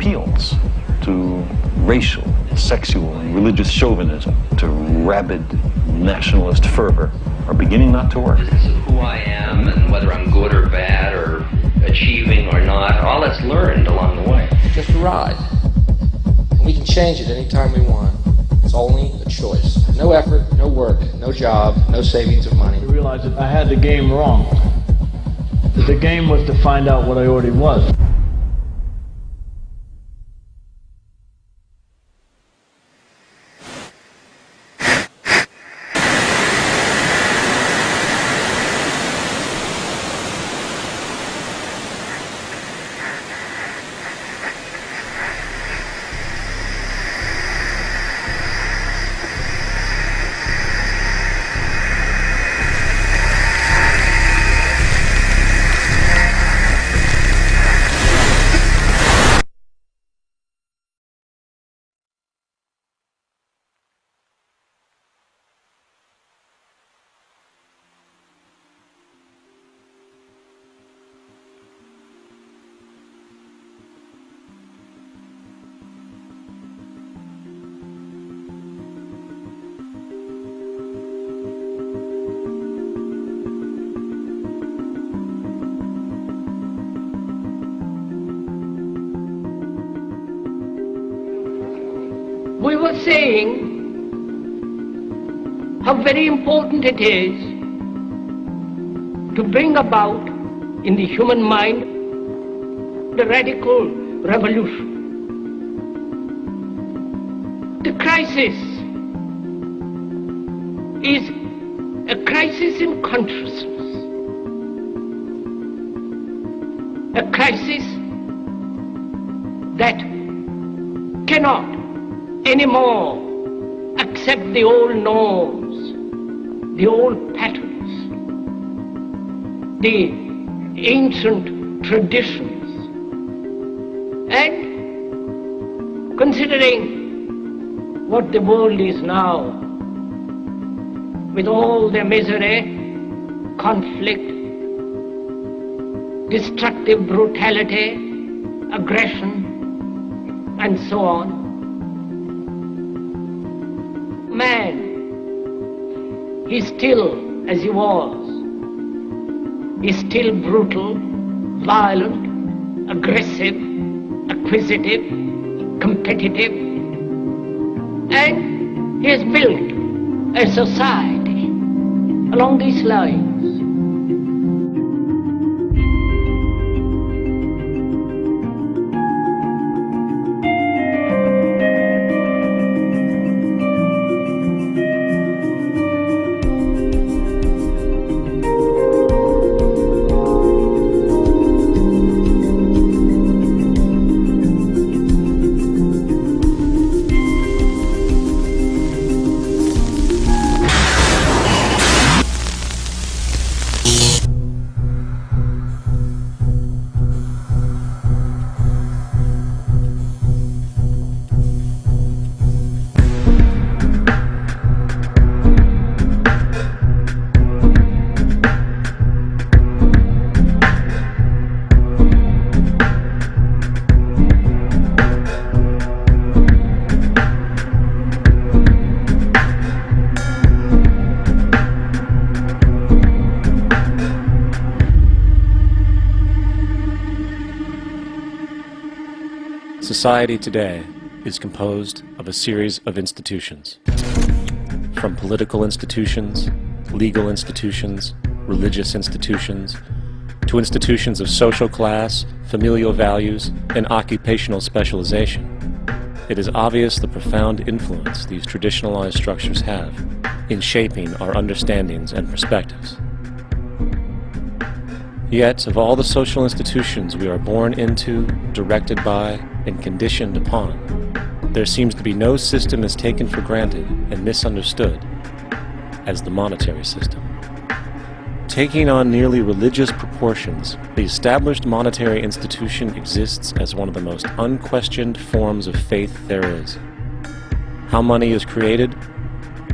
appeals to racial, sexual, and religious chauvinism, to rabid nationalist fervor, are beginning not to work. Business of who I am and whether I'm good or bad or achieving or not, all that's learned along the way. Just a ride. We can change it anytime we want. It's only a choice. No effort, no work, no job, no savings of money. I realized that I had the game wrong. That the game was to find out what I already was. We were saying how very important it is to bring about in the human mind the radical revolution. The crisis is a crisis in consciousness, a crisis that cannot anymore accept the old norms, the old patterns, the ancient traditions. And considering what the world is now, with all the misery, conflict, destructive brutality, aggression, and so on, man is still as he was. He's still brutal, violent, aggressive, acquisitive, competitive, and he has built a society along these lines. Society today is composed of a series of institutions. From political institutions, legal institutions, religious institutions, to institutions of social class, familial values, and occupational specialization. It is obvious the profound influence these traditionalized structures have in shaping our understandings and perspectives. Yet, of all the social institutions we are born into, directed by, and conditioned upon, there seems to be no system as taken for granted and misunderstood as the monetary system. Taking on nearly religious proportions, the established monetary institution exists as one of the most unquestioned forms of faith there is. How money is created,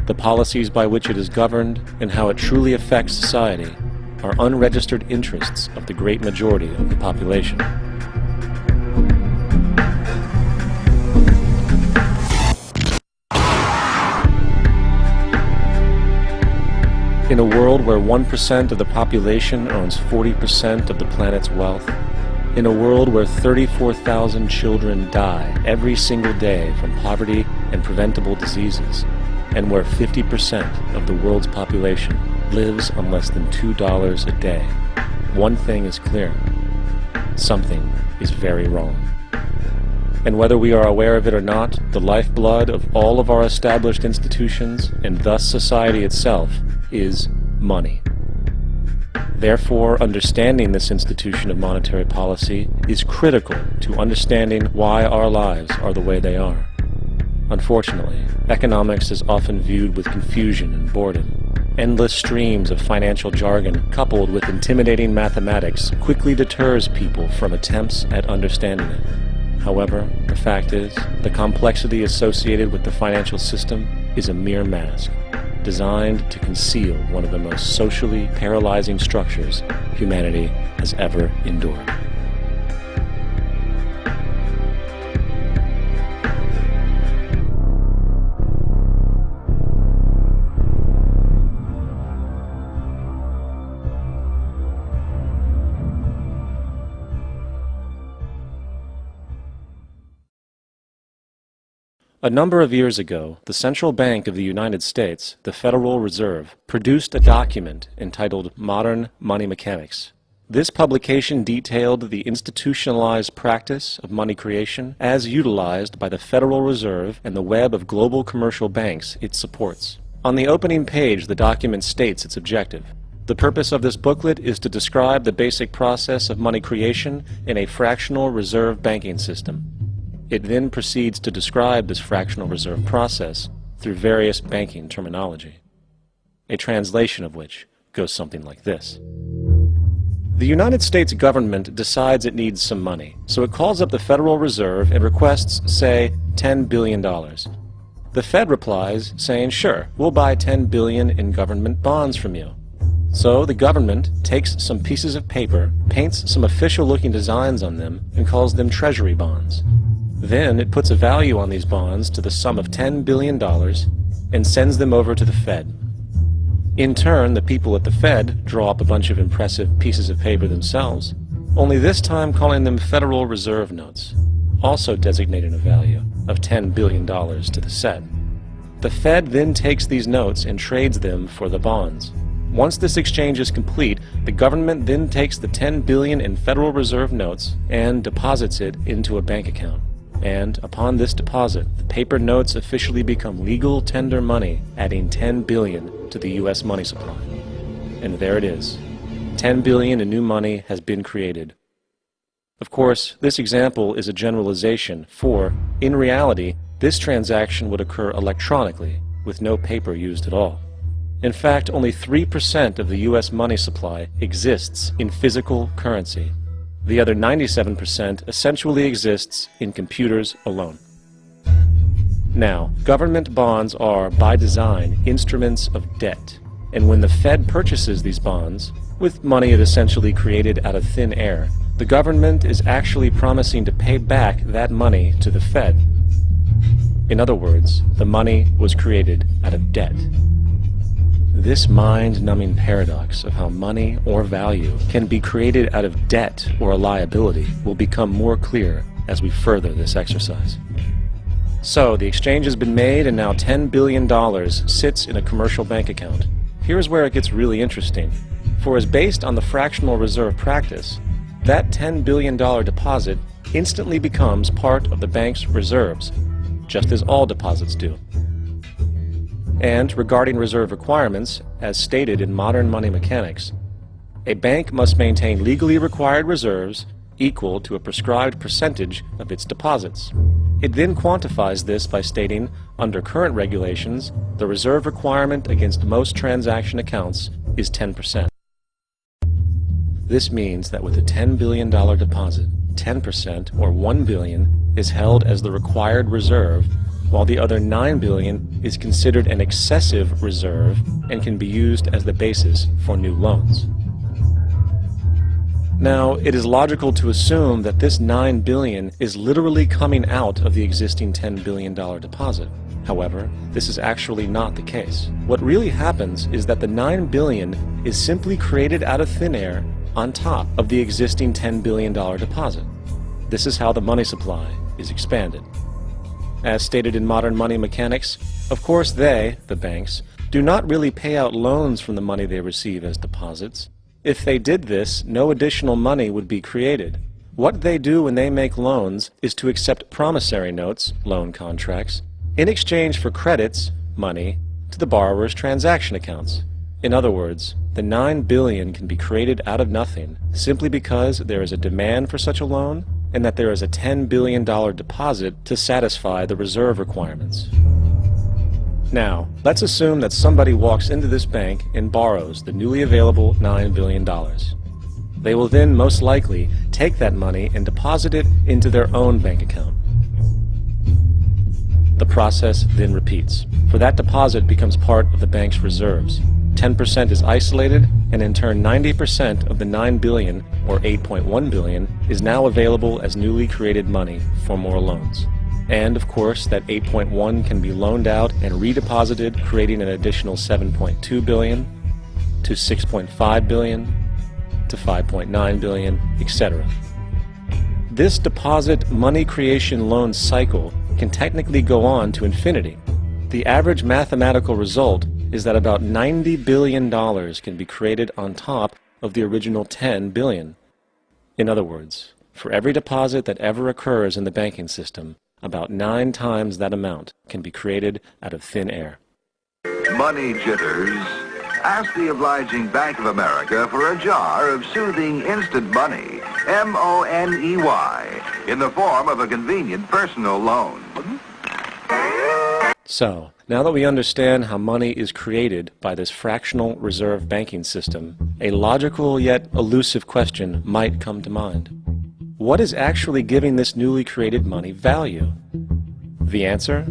the policies by which it is governed, and how it truly affects society are unregistered interests of the great majority of the population. In a world where 1% of the population owns 40% of the planet's wealth, in a world where 34,000 children die every single day from poverty and preventable diseases, and where 50% of the world's population lives on less than $2 a day, one thing is clear: something is very wrong. And whether we are aware of it or not, the lifeblood of all of our established institutions, and thus society itself, is money. Therefore, understanding this institution of monetary policy is critical to understanding why our lives are the way they are. Unfortunately, economics is often viewed with confusion and boredom. Endless streams of financial jargon coupled with intimidating mathematics quickly deters people from attempts at understanding it. However, the fact is, the complexity associated with the financial system is a mere mask, designed to conceal one of the most socially paralyzing structures humanity has ever endured. A number of years ago, the Central Bank of the United States, the Federal Reserve, produced a document entitled Modern Money Mechanics. This publication detailed the institutionalized practice of money creation as utilized by the Federal Reserve and the web of global commercial banks it supports. On the opening page, the document states its objective. The purpose of this booklet is to describe the basic process of money creation in a fractional reserve banking system. It then proceeds to describe this fractional reserve process through various banking terminology, a translation of which goes something like this. The United States government decides it needs some money, so it calls up the Federal Reserve and requests, say, $10 billion. The Fed replies, saying, sure, we'll buy $10 billion in government bonds from you. So the government takes some pieces of paper, paints some official-looking designs on them, and calls them treasury bonds. Then it puts a value on these bonds to the sum of $10 billion and sends them over to the Fed. In turn, the people at the Fed draw up a bunch of impressive pieces of paper themselves, only this time calling them Federal Reserve notes, also designating a value of $10 billion to the Fed. The Fed then takes these notes and trades them for the bonds. Once this exchange is complete, the government then takes the $10 billion in Federal Reserve notes and deposits it into a bank account. And upon this deposit, the paper notes officially become legal tender money, adding $10 billion to the U.S. money supply. And there it is. $10 billion in new money has been created. Of course, this example is a generalization, for, in reality, this transaction would occur electronically, with no paper used at all. In fact, only 3% of the U.S. money supply exists in physical currency. The other 97% essentially exists in computers alone. Now, government bonds are, by design, instruments of debt. And when the Fed purchases these bonds, with money it essentially created out of thin air, the government is actually promising to pay back that money to the Fed. In other words, the money was created out of debt. This mind-numbing paradox of how money or value can be created out of debt or a liability will become more clear as we further this exercise. So, the exchange has been made and now $10 billion sits in a commercial bank account. Here's where it gets really interesting. For as based on the fractional reserve practice, that $10 billion deposit instantly becomes part of the bank's reserves, just as all deposits do. And regarding reserve requirements, as stated in modern money mechanics, a bank must maintain legally required reserves equal to a prescribed percentage of its deposits. It then quantifies this by stating, under current regulations, the reserve requirement against most transaction accounts is 10%. This means that with a $10 billion deposit, 10% or $1 billion is held as the required reserve, while the other $9 billion is considered an excessive reserve and can be used as the basis for new loans. Now, it is logical to assume that this $9 billion is literally coming out of the existing $10 billion deposit. However, this is actually not the case. What really happens is that the $9 billion is simply created out of thin air on top of the existing $10 billion deposit. This is how the money supply is expanded. As stated in modern money mechanics, of course they, the banks, do not really pay out loans from the money they receive as deposits. If they did this, no additional money would be created. What they do when they make loans is to accept promissory notes, loan contracts, in exchange for credits, money, to the borrower's transaction accounts. In other words, the $9 billion can be created out of nothing simply because there is a demand for such a loan and that there is a $10 billion deposit to satisfy the reserve requirements. Now, let's assume that somebody walks into this bank and borrows the newly available $9 billion. They will then most likely take that money and deposit it into their own bank account. The process then repeats, for that deposit becomes part of the bank's reserves. 10% is isolated, and in turn 90% of the $9 billion, or $8.1 billion, is now available as newly created money for more loans. And of course, that 8.1 can be loaned out and redeposited, creating an additional 7.2 billion, to 6.5 billion, to 5.9 billion, etc. This deposit money creation loan cycle can technically go on to infinity. The average mathematical result is that about $90 billion can be created on top of the original $10 billion. In other words, for every deposit that ever occurs in the banking system, about 9 times that amount can be created out of thin air. Money jitters? Ask the obliging Bank of America for a jar of soothing instant money, M-O-N-E-Y, in the form of a convenient personal loan. So, now that we understand how money is created by this fractional reserve banking system, a logical yet elusive question might come to mind. What is actually giving this newly created money value? The answer?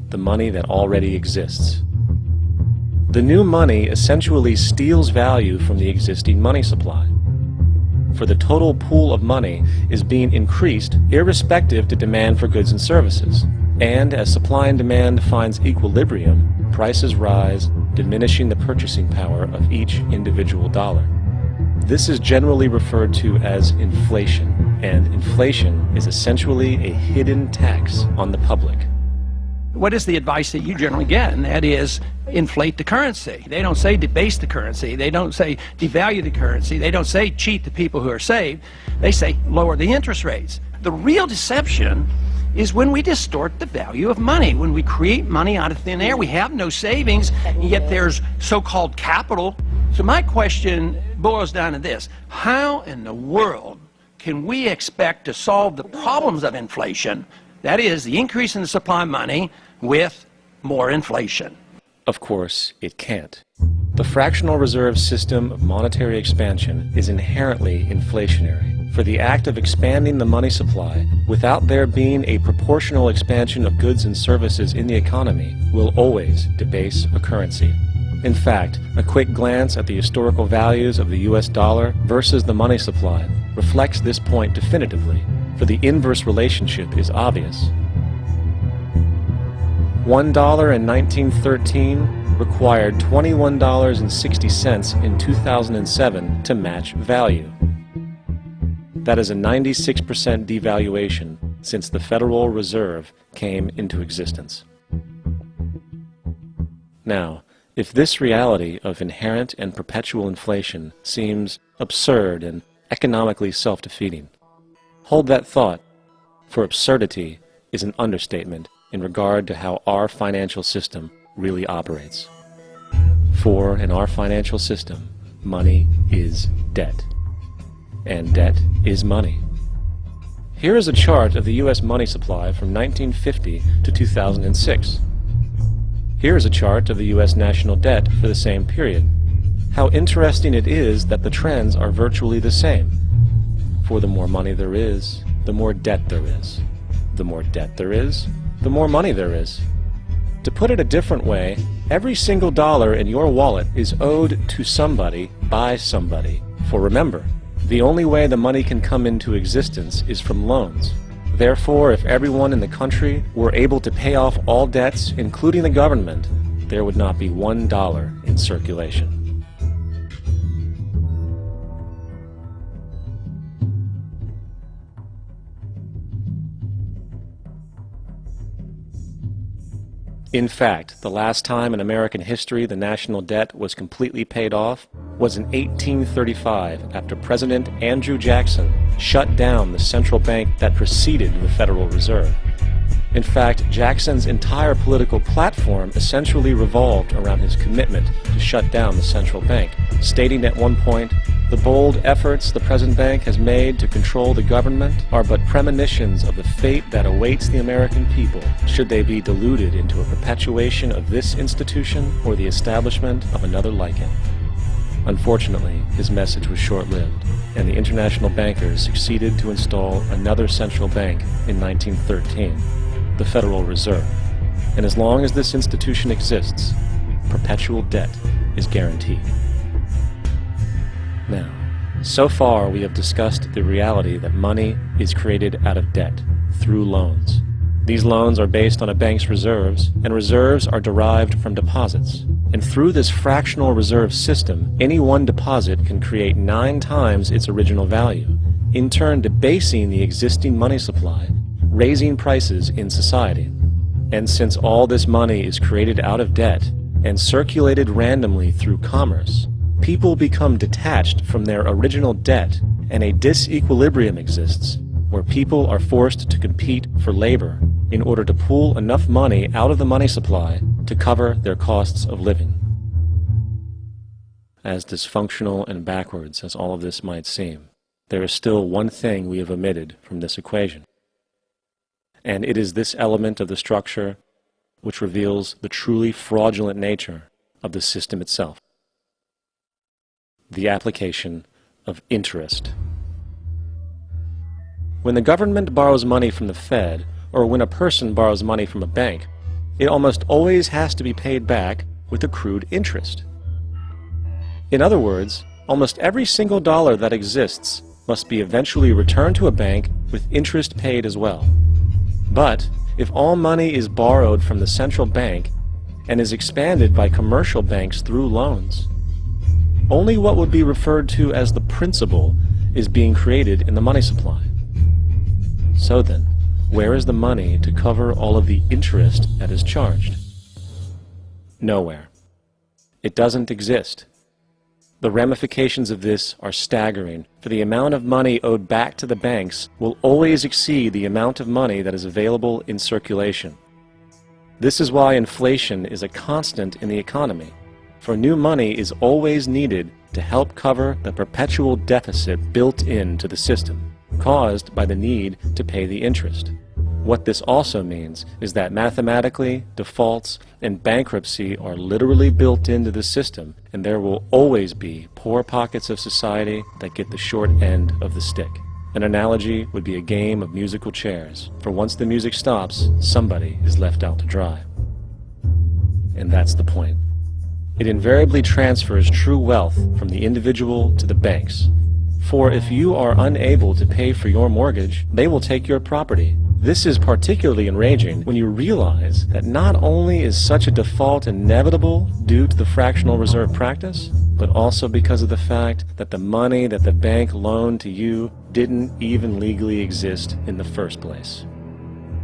The money that already exists. The new money essentially steals value from the existing money supply. For the total pool of money is being increased irrespective to demand for goods and services. And as supply and demand finds equilibrium, prices rise, diminishing the purchasing power of each individual dollar. This is generally referred to as inflation, and inflation is essentially a hidden tax on the public. What is the advice that you generally get? And that is, inflate the currency. They don't say debase the currency. They don't say devalue the currency. They don't say cheat the people who are saved. They say lower the interest rates. The real deception is when we distort the value of money. When we create money out of thin air, we have no savings, and yet there's so-called capital. So my question boils down to this: how in the world can we expect to solve the problems of inflation, that is, the increase in the supply of money, with more inflation? Of course, it can't. The fractional reserve system of monetary expansion is inherently inflationary. For the act of expanding the money supply, without there being a proportional expansion of goods and services in the economy, will always debase a currency. In fact, a quick glance at the historical values of the US dollar versus the money supply reflects this point definitively, for the inverse relationship is obvious. $1 in 1913 required $21.60 in 2007 to match value. That is a 96% devaluation since the Federal Reserve came into existence. Now, if this reality of inherent and perpetual inflation seems absurd and economically self-defeating, hold that thought, for absurdity is an understatement in regard to how our financial system really operates. For in our financial system, money is debt. And debt is money. Here is a chart of the U.S. money supply from 1950 to 2006. Here is a chart of the U.S. national debt for the same period. How interesting it is that the trends are virtually the same. For the more money there is, the more debt there is. The more debt there is, the more money there is. To put it a different way, every single dollar in your wallet is owed to somebody by somebody. For remember, the only way the money can come into existence is from loans. Therefore, if everyone in the country were able to pay off all debts, including the government, there would not be $1 in circulation. In fact, the last time in American history the national debt was completely paid off was in 1835, after President Andrew Jackson shut down the central bank that preceded the Federal Reserve. In fact, Jackson's entire political platform essentially revolved around his commitment to shut down the central bank, stating at one point, "The bold efforts the present bank has made to control the government are but premonitions of the fate that awaits the American people should they be deluded into a perpetuation of this institution or the establishment of another like it." Unfortunately, his message was short-lived, and the international bankers succeeded to install another central bank in 1913, the Federal Reserve. And as long as this institution exists, perpetual debt is guaranteed. Now, so far we have discussed the reality that money is created out of debt, through loans. These loans are based on a bank's reserves, and reserves are derived from deposits. And through this fractional reserve system, any one deposit can create 9 times its original value, in turn debasing the existing money supply, raising prices in society. And since all this money is created out of debt and circulated randomly through commerce, people become detached from their original debt, and a disequilibrium exists, where people are forced to compete for labor in order to pool enough money out of the money supply to cover their costs of living. As dysfunctional and backwards as all of this might seem, there is still one thing we have omitted from this equation. And it is this element of the structure which reveals the truly fraudulent nature of the system itself: the application of interest. When the government borrows money from the Fed, or when a person borrows money from a bank, it almost always has to be paid back with accrued interest. In other words, almost every single dollar that exists must be eventually returned to a bank with interest paid as well. But if all money is borrowed from the central bank and is expanded by commercial banks through loans, only what would be referred to as the principal is being created in the money supply. So then, where is the money to cover all of the interest that is charged? Nowhere. It doesn't exist. The ramifications of this are staggering, for the amount of money owed back to the banks will always exceed the amount of money that is available in circulation. This is why inflation is a constant in the economy, for new money is always needed to help cover the perpetual deficit built into the system, caused by the need to pay the interest. What this also means is that mathematically, defaults and bankruptcy are literally built into the system, and there will always be poor pockets of society that get the short end of the stick. An analogy would be a game of musical chairs, for once the music stops, somebody is left out to dry. And that's the point. It invariably transfers true wealth from the individual to the banks. For if you are unable to pay for your mortgage, they will take your property. This is particularly enraging when you realize that not only is such a default inevitable due to the fractional reserve practice, but also because of the fact that the money that the bank loaned to you didn't even legally exist in the first place.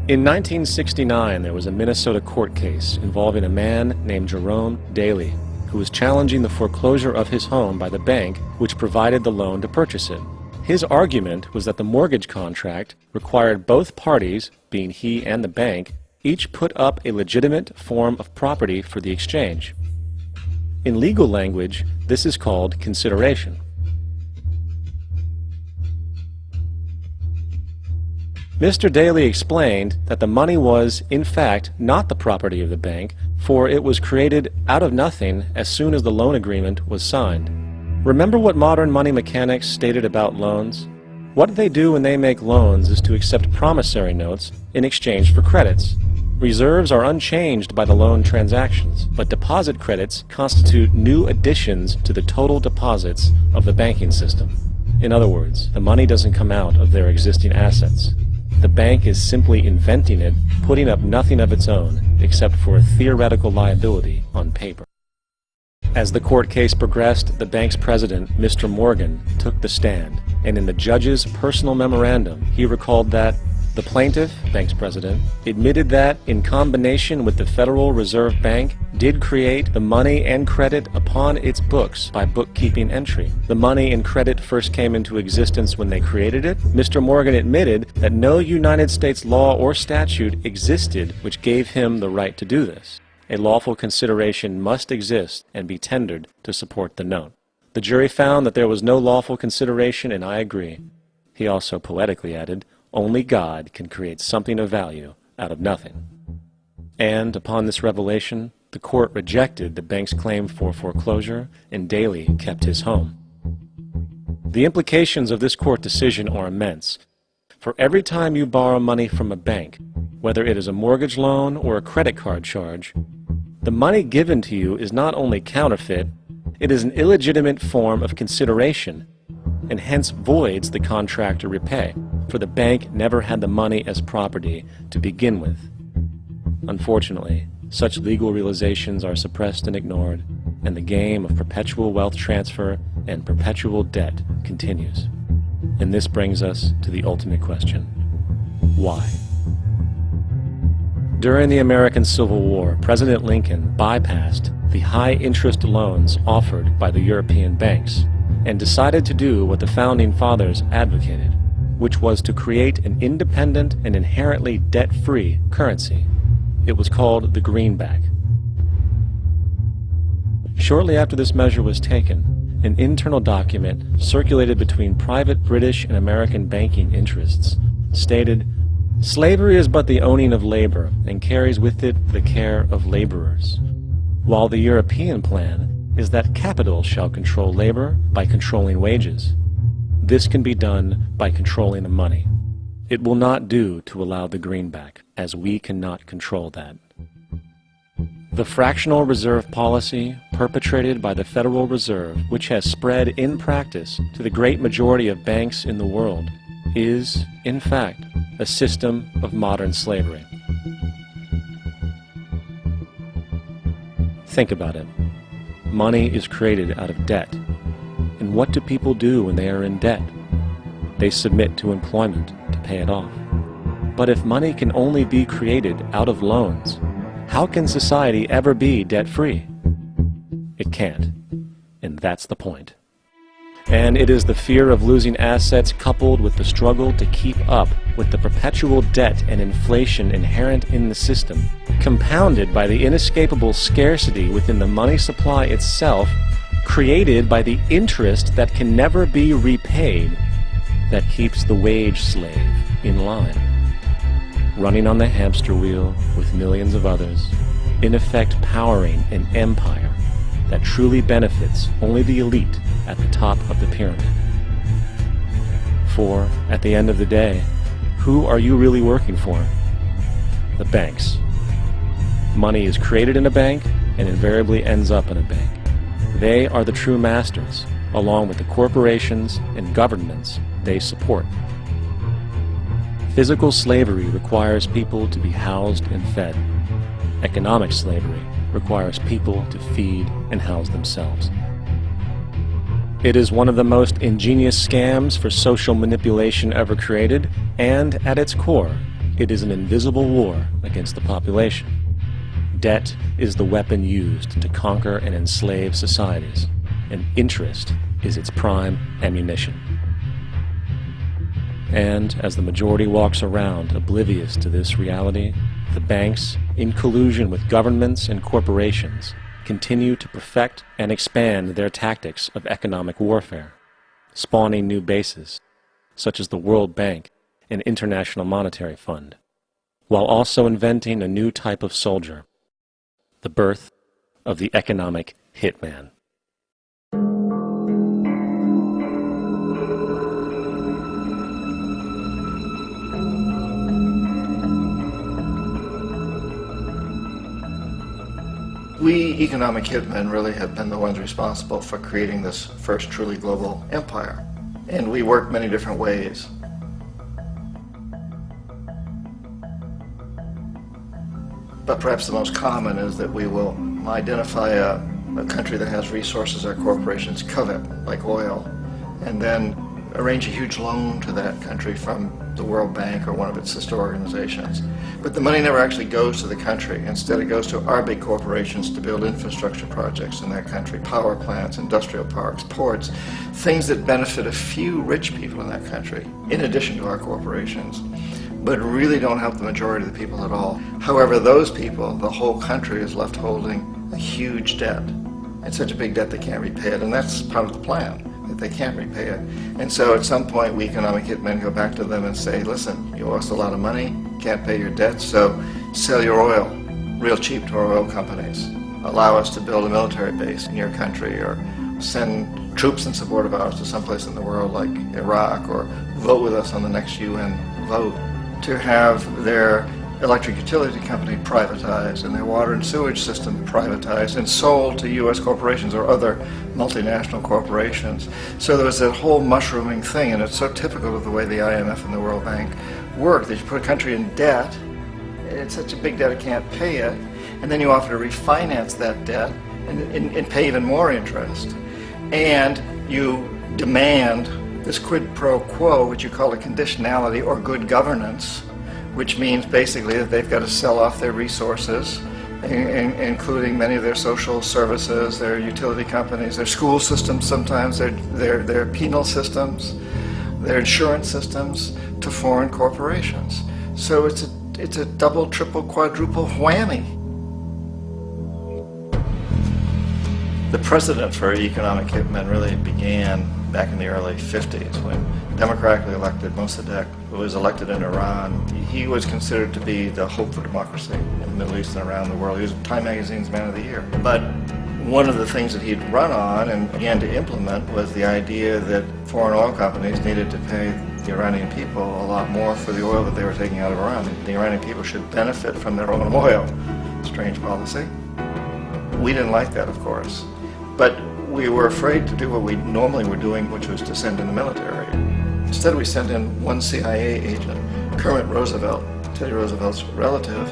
In 1969, there was a Minnesota court case involving a man named Jerome Daly, who was challenging the foreclosure of his home by the bank which provided the loan to purchase it. His argument was that the mortgage contract required both parties, being he and the bank, each put up a legitimate form of property for the exchange. In legal language, this is called consideration. Mr. Daly explained that the money was, in fact, not the property of the bank, for it was created out of nothing as soon as the loan agreement was signed. Remember what modern money mechanics stated about loans? What they do when they make loans is to accept promissory notes in exchange for credits. Reserves are unchanged by the loan transactions, but deposit credits constitute new additions to the total deposits of the banking system. In other words, the money doesn't come out of their existing assets. the bank is simply inventing it, putting up nothing of its own except for a theoretical liability on paper. As the court case progressed, the bank's president, Mr. Morgan, took the stand, and in the judge's personal memorandum, he recalled that the plaintiff, bank's president, admitted that, in combination with the Federal Reserve Bank, did create the money and credit upon its books by bookkeeping entry. The money and credit first came into existence when they created it. Mr. Morgan admitted that no United States law or statute existed which gave him the right to do this. A lawful consideration must exist and be tendered to support the note. The jury found that there was no lawful consideration, and I agree. He also poetically added, "Only God can create something of value out of nothing." And upon this revelation, the court rejected the bank's claim for foreclosure, and Daly kept his home. The implications of this court decision are immense. For every time you borrow money from a bank, whether it is a mortgage loan or a credit card charge, the money given to you is not only counterfeit, it is an illegitimate form of consideration, and hence voids the contract to repay, for the bank never had the money as property to begin with. Unfortunately, such legal realizations are suppressed and ignored, and the game of perpetual wealth transfer and perpetual debt continues. And this brings us to the ultimate question: why? During the American Civil War, President Lincoln bypassed the high-interest loans offered by the European banks and decided to do what the Founding Fathers advocated, which was to create an independent and inherently debt-free currency. It was called the greenback. Shortly after this measure was taken, an internal document circulated between private British and American banking interests stated, "Slavery is but the owning of labor, and carries with it the care of laborers, while the European plan is that capital shall control labor by controlling wages. This can be done by controlling the money. It will not do to allow the greenback, as we cannot control that." The fractional reserve policy perpetrated by the Federal Reserve, which has spread in practice to the great majority of banks in the world, is, in fact, a system of modern slavery. Think about it. Money is created out of debt. And what do people do when they are in debt? They submit to employment to pay it off. But if money can only be created out of loans, how can society ever be debt-free? It can't. And that's the point. And it is the fear of losing assets coupled with the struggle to keep up with the perpetual debt and inflation inherent in the system, compounded by the inescapable scarcity within the money supply itself, created by the interest that can never be repaid, that keeps the wage slave in line, running on the hamster wheel with millions of others, in effect powering an empire that truly benefits only the elite at the top of the pyramid. For, at the end of the day, who are you really working for? The banks. Money is created in a bank and invariably ends up in a bank. They are the true masters, along with the corporations and governments they support. Physical slavery requires people to be housed and fed. Economic slavery requires people to feed and house themselves. It is one of the most ingenious scams for social manipulation ever created, and at its core, it is an invisible war against the population. Debt is the weapon used to conquer and enslave societies, and interest is its prime ammunition. And as the majority walks around oblivious to this reality, the banks, in collusion with governments and corporations, continue to perfect and expand their tactics of economic warfare, spawning new bases, such as the World Bank and International Monetary Fund, while also inventing a new type of soldier, the birth of the economic hitman. We economic hitmen really have been the ones responsible for creating this first truly global empire. And we work many different ways. But perhaps the most common is that we will identify a country that has resources our corporations covet, like oil, and then arrange a huge loan to that country from the World Bank or one of its sister organizations. But the money never actually goes to the country. Instead, it goes to our big corporations to build infrastructure projects in that country, power plants, industrial parks, ports, things that benefit a few rich people in that country, in addition to our corporations, but really don't help the majority of the people at all. However, those people, the whole country, is left holding a huge debt. It's such a big debt they can't repay it, and that's part of the plan, that they can't repay it. And so at some point, we economic hitmen go back to them and say, listen, you owe us a lot of money, can't pay your debt, so sell your oil real cheap to our oil companies. Allow us to build a military base in your country, or send troops in support of ours to someplace in the world like Iraq, or vote with us on the next UN vote. To have their electric utility company privatized and their water and sewage system privatized and sold to U.S. corporations or other multinational corporations. So there was that whole mushrooming thing, and it's so typical of the way the IMF and the World Bank work, that you put a country in debt, it's such a big debt it can't pay it, and then you offer to refinance that debt and pay even more interest. And you demand this quid pro quo, which you call a conditionality or good governance, which means basically that they've got to sell off their resources, including many of their social services, their utility companies, their school systems sometimes, their penal systems, their insurance systems, to foreign corporations. So it's a double, triple, quadruple whammy. The precedent for economic hitmen really began back in the early 50s when democratically elected Mossadegh, who was elected in Iran. He was considered to be the hope for democracy in the Middle East and around the world. He was Time Magazine's Man of the Year. But one of the things that he'd run on and began to implement was the idea that foreign oil companies needed to pay the Iranian people a lot more for the oil that they were taking out of Iran. The Iranian people should benefit from their own oil. Strange policy. We didn't like that, of course. But we were afraid to do what we normally were doing, which was to send in the military. Instead, we sent in one CIA agent, Kermit Roosevelt, Teddy Roosevelt's relative.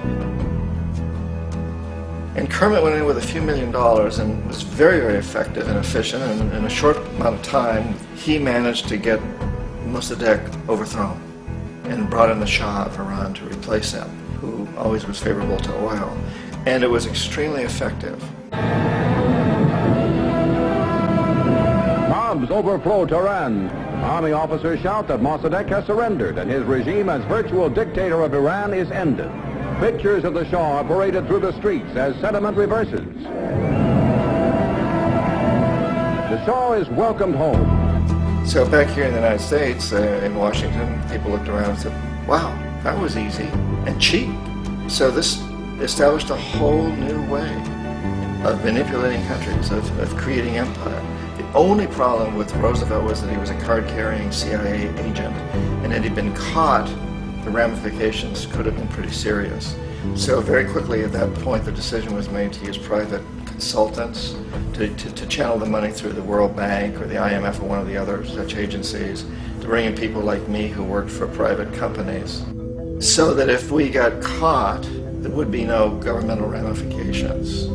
And Kermit went in with a few $1 million and was very, very effective and efficient. And in a short amount of time, he managed to get Mossadegh overthrown and brought in the Shah of Iran to replace him, who always was favorable to oil. And it was extremely effective. Mobs overflow Tehran. Army officers shout that Mossadegh has surrendered and his regime as virtual dictator of Iran is ended. Pictures of the Shah are paraded through the streets as sentiment reverses. The Shah is welcomed home. So back here in the United States, in Washington, people looked around and said, wow, that was easy and cheap. So this established a whole new way of manipulating countries, of creating empire. The only problem with Roosevelt was that he was a card-carrying CIA agent, and had he been caught, the ramifications could have been pretty serious. So very quickly at that point, the decision was made to use private consultants to channel the money through the World Bank or the IMF or one of the other such agencies, to bring in people like me who worked for private companies, so that if we got caught, there would be no governmental ramifications.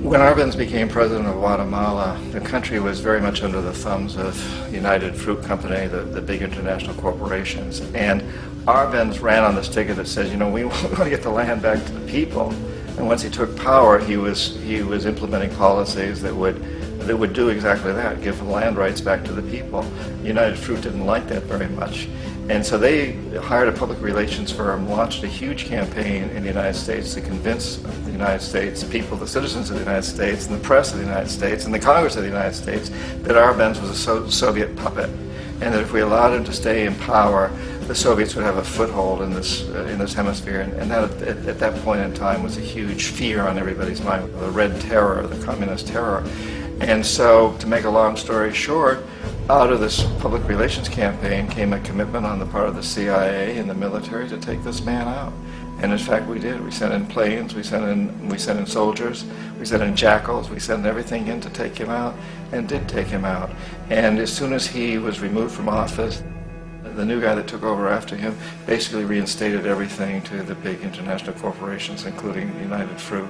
When Arbenz became president of Guatemala, the country was very much under the thumbs of United Fruit Company, the big international corporations. And Arbenz ran on this ticket that says, you know, we want to get the land back to the people. And once he took power, he was implementing policies that would do exactly that, give the land rights back to the people. United Fruit didn't like that very much. And so they hired a public relations firm, launched a huge campaign in the United States to convince the United States people, the citizens of the United States, and the press of the United States, and the Congress of the United States, that Arbenz was a Soviet puppet, and that if we allowed him to stay in power, the Soviets would have a foothold in this hemisphere. And that, at that point in time, was a huge fear on everybody's mind, the Red Terror, the Communist terror. And so, to make a long story short, out of this public relations campaign came a commitment on the part of the CIA and the military to take this man out. And in fact, we did. We sent in planes, we sent in soldiers, we sent in jackals, we sent everything in to take him out, and did take him out. And as soon as he was removed from office, the new guy that took over after him basically reinstated everything to the big international corporations, including United Fruit.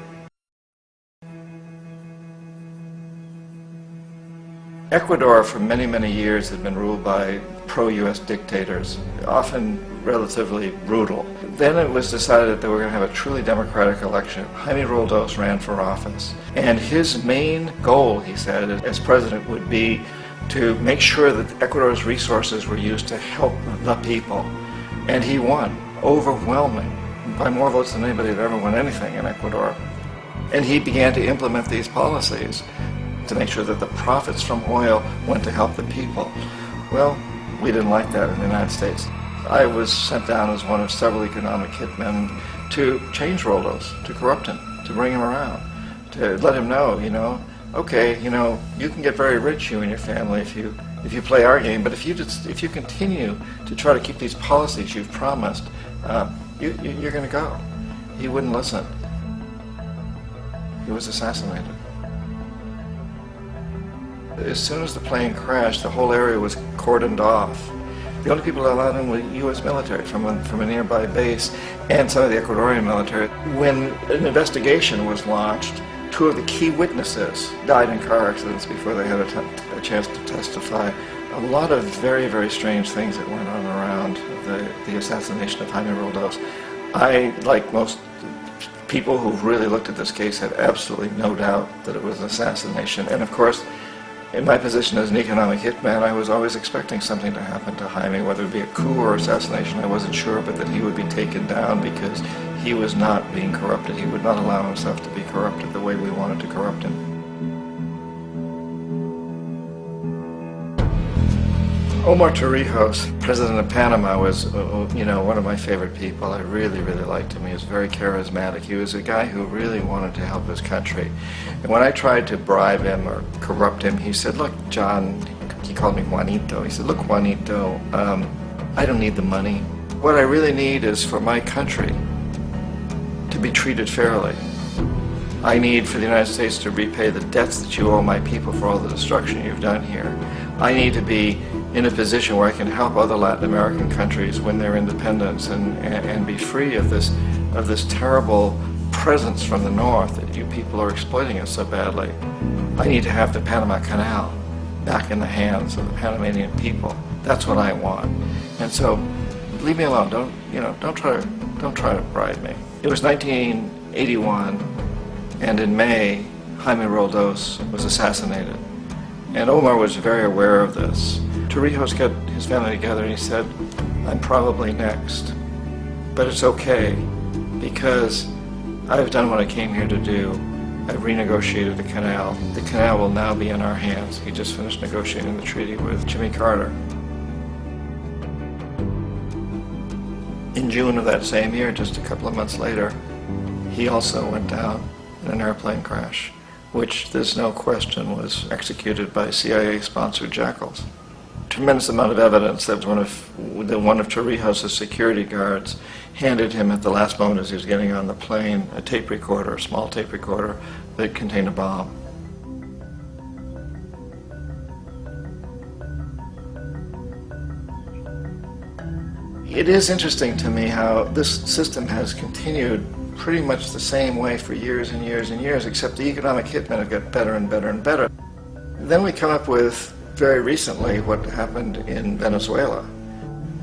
Ecuador for many, many years had been ruled by pro-U.S. dictators, often relatively brutal. Then it was decided that they were going to have a truly democratic election. Jaime Roldos ran for office, and his main goal, he said, as president would be to make sure that Ecuador's resources were used to help the people. And he won, overwhelming, by more votes than anybody had ever won anything in Ecuador. And he began to implement these policies to make sure that the profits from oil went to help the people. Well, we didn't like that in the United States. I was sent down as one of several economic hitmen to change Roldos, to corrupt him, to bring him around, to let him know, okay, you can get very rich, you and your family, if you play our game, but if you continue to try to keep these policies you've promised, you're going to go. He wouldn't listen. He was assassinated. As soon as the plane crashed, the whole area was cordoned off. The only people allowed in were U.S. military from a nearby base and some of the Ecuadorian military. When an investigation was launched, 2 of the key witnesses died in car accidents before they had a chance to testify. A lot of very, very strange things that went on around the assassination of Jaime Roldos. I, like most people who've really looked at this case, have absolutely no doubt that it was an assassination. And of course, in my position as an economic hitman, I was always expecting something to happen to Jaime, whether it be a coup or assassination, I wasn't sure, but that he would be taken down because he was not being corrupted. He would not allow himself to be corrupted the way we wanted to corrupt him. Omar Torrijos, president of Panama, was, one of my favorite people. I really, really liked him. He was very charismatic. He was a guy who really wanted to help his country. And when I tried to bribe him or corrupt him, he said, look, John, he called me Juanito. He said, look, Juanito, I don't need the money. What I really need is for my country to be treated fairly. I need for the United States to repay the debts that you owe my people for all the destruction you've done here. I need to be in a position where I can help other Latin American countries win their independence and be free of this terrible presence from the north that you people are exploiting us so badly. I need to have the Panama Canal back in the hands of the Panamanian people. That's what I want. And so, leave me alone. Don't try to bribe me. It was 1981, and in May, Jaime Roldos was assassinated. And Omar was very aware of this. Torrijos got his family together and he said, I'm probably next, but it's okay because I've done what I came here to do. I've renegotiated the canal. The canal will now be in our hands. He just finished negotiating the treaty with Jimmy Carter. In June of that same year, just a couple of months later, he also went down in an airplane crash, which there's no question was executed by CIA-sponsored jackals. Tremendous amount of evidence that one of Torrijos' security guards handed him at the last moment as he was getting on the plane a tape recorder, a small tape recorder that contained a bomb. It is interesting to me how this system has continued pretty much the same way for years and years and years, except the economic hitmen have got better and better and better. Then we come up with, very recently, what happened in Venezuela.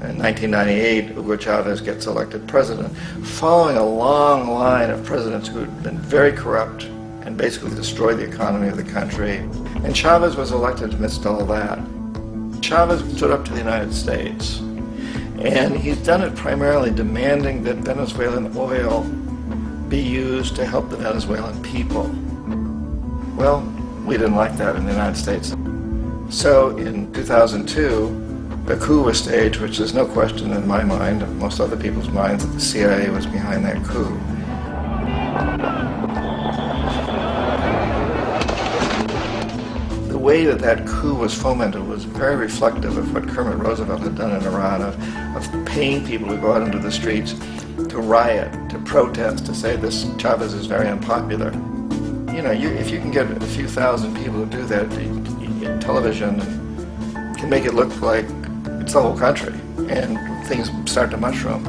In 1998, Hugo Chavez gets elected president, following a long line of presidents who had been very corrupt and basically destroyed the economy of the country. And Chavez was elected amidst all that. Chavez stood up to the United States, and he's done it primarily demanding that Venezuelan oil be used to help the Venezuelan people. Well, we didn't like that in the United States. So in 2002, a coup was staged, which there's no question in my mind, and most other people's minds, that the CIA was behind that coup. The way that coup was fomented was very reflective of what Kermit Roosevelt had done in Iran, of paying people to go out into the streets to riot, to protest, to say this Chavez is very unpopular. You know, if you can get a few thousand people to do that, television can make it look like it's the whole country, and things start to mushroom.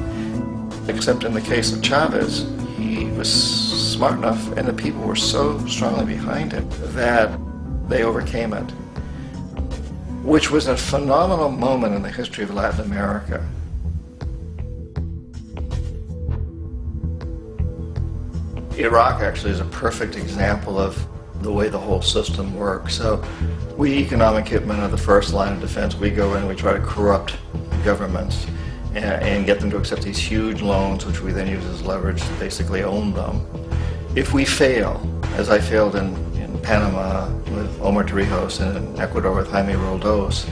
Except in the case of Chavez, he was smart enough, and the people were so strongly behind him that they overcame it, which was a phenomenal moment in the history of Latin America. Iraq actually is a perfect example of the way the whole system works. So we economic hitmen are the first line of defense. We go in and we try to corrupt governments and get them to accept these huge loans, which we then use as leverage to basically own them. If we fail, as I failed in Panama with Omar Torrijos and in Ecuador with Jaime Roldos,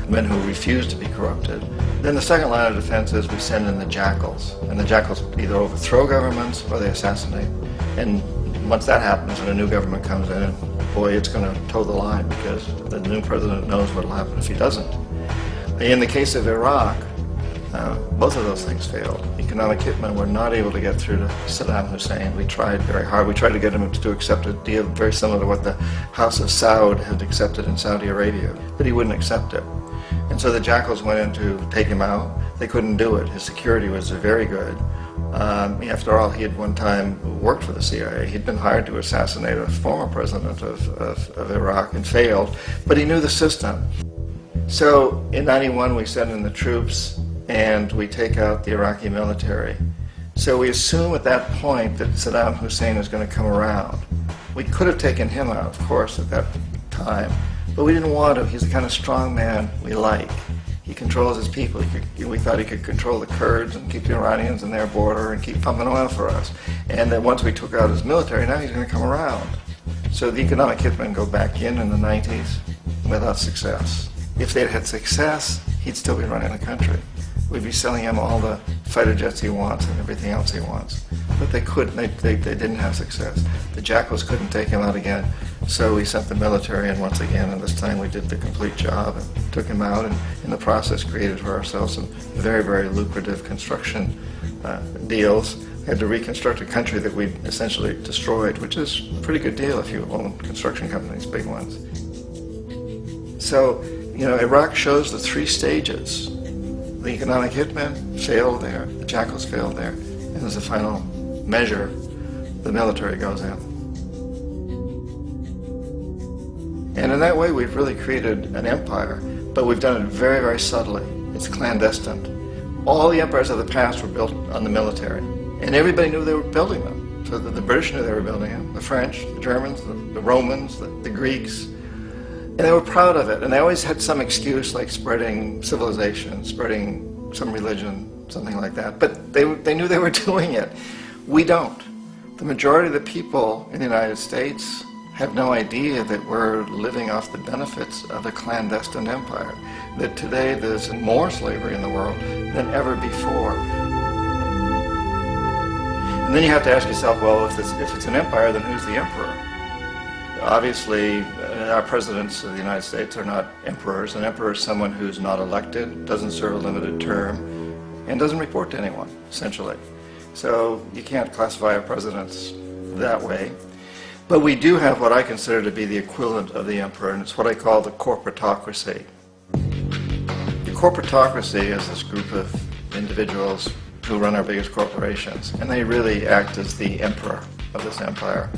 men who refuse to be corrupted, then the second line of defense is we send in the jackals. And the jackals either overthrow governments or they assassinate. And once that happens and a new government comes in, boy, it's going to toe the line, because the new president knows what will happen if he doesn't. In the case of Iraq, both of those things failed. Economic hitmen were not able to get through to Saddam Hussein. We tried very hard. We tried to get him to accept a deal very similar to what the House of Saud had accepted in Saudi Arabia, but he wouldn't accept it. And so the jackals went in to take him out. They couldn't do it. His security was very good. After all, he had one time worked for the CIA. He'd been hired to assassinate a former president of Iraq and failed, but he knew the system. So in '91 we send in the troops and we take out the Iraqi military. So we assume at that point that Saddam Hussein is going to come around. We could have taken him out, of course, at that time, but we didn't want to. He's the kind of strong man we like. He controls his people. We thought he could control the Kurds and keep the Iranians in their border and keep pumping oil for us. And then once we took out his military, now he's going to come around. So the economic hitmen go back in the 90s without success. If they'd had success, he'd still be running the country. We'd be selling him all the fighter jets he wants and everything else he wants. But they couldn't. They didn't have success. The jackals couldn't take him out again. So we sent the military in once again, and this time we did the complete job and took him out, and in the process created for ourselves some very, very lucrative construction deals. We had to reconstruct a country that we essentially destroyed, which is a pretty good deal if you own construction companies, big ones. So, you know, Iraq shows the three stages. The economic hitmen failed there, the jackals failed there, and as a final measure, the military goes in. And in that way, we've really created an empire, but we've done it very, very subtly. It's clandestine. All the empires of the past were built on the military, and everybody knew they were building them. So the British knew they were building them, the French, the Germans, the Romans, the Greeks, and they were proud of it. And they always had some excuse, like spreading civilization, spreading some religion, something like that. But they knew they were doing it. We don't. The majority of the people in the United States have no idea that we're living off the benefits of a clandestine empire, that today there's more slavery in the world than ever before. And then you have to ask yourself, well, if it's an empire, then who's the emperor? Obviously, our presidents of the United States are not emperors. An emperor is someone who's not elected, doesn't serve a limited term, and doesn't report to anyone, essentially. So you can't classify our presidents that way. But we do have what I consider to be the equivalent of the emperor, and it's what I call the corporatocracy. The corporatocracy is this group of individuals who run our biggest corporations, and they really act as the emperor of this empire.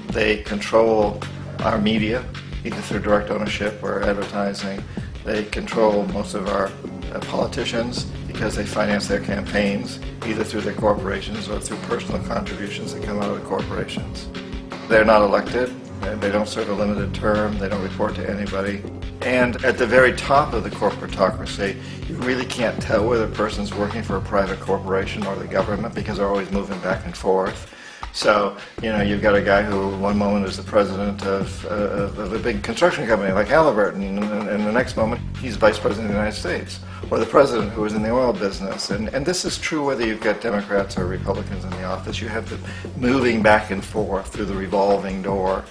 They control our media, either through direct ownership or advertising. They control most of our politicians because they finance their campaigns, either through their corporations or through personal contributions that come out of the corporations. They're not elected, they don't serve a limited term, they don't report to anybody. And at the very top of the corporatocracy, you really can't tell whether a person's working for a private corporation or the government because they're always moving back and forth. So, you know, you've got a guy who one moment is the president of a big construction company like Halliburton, and the next moment he's vice president of the United States, or the president who is in the oil business. And this is true whether you've got Democrats or Republicans in the office. You have the moving back and forth through the revolving door.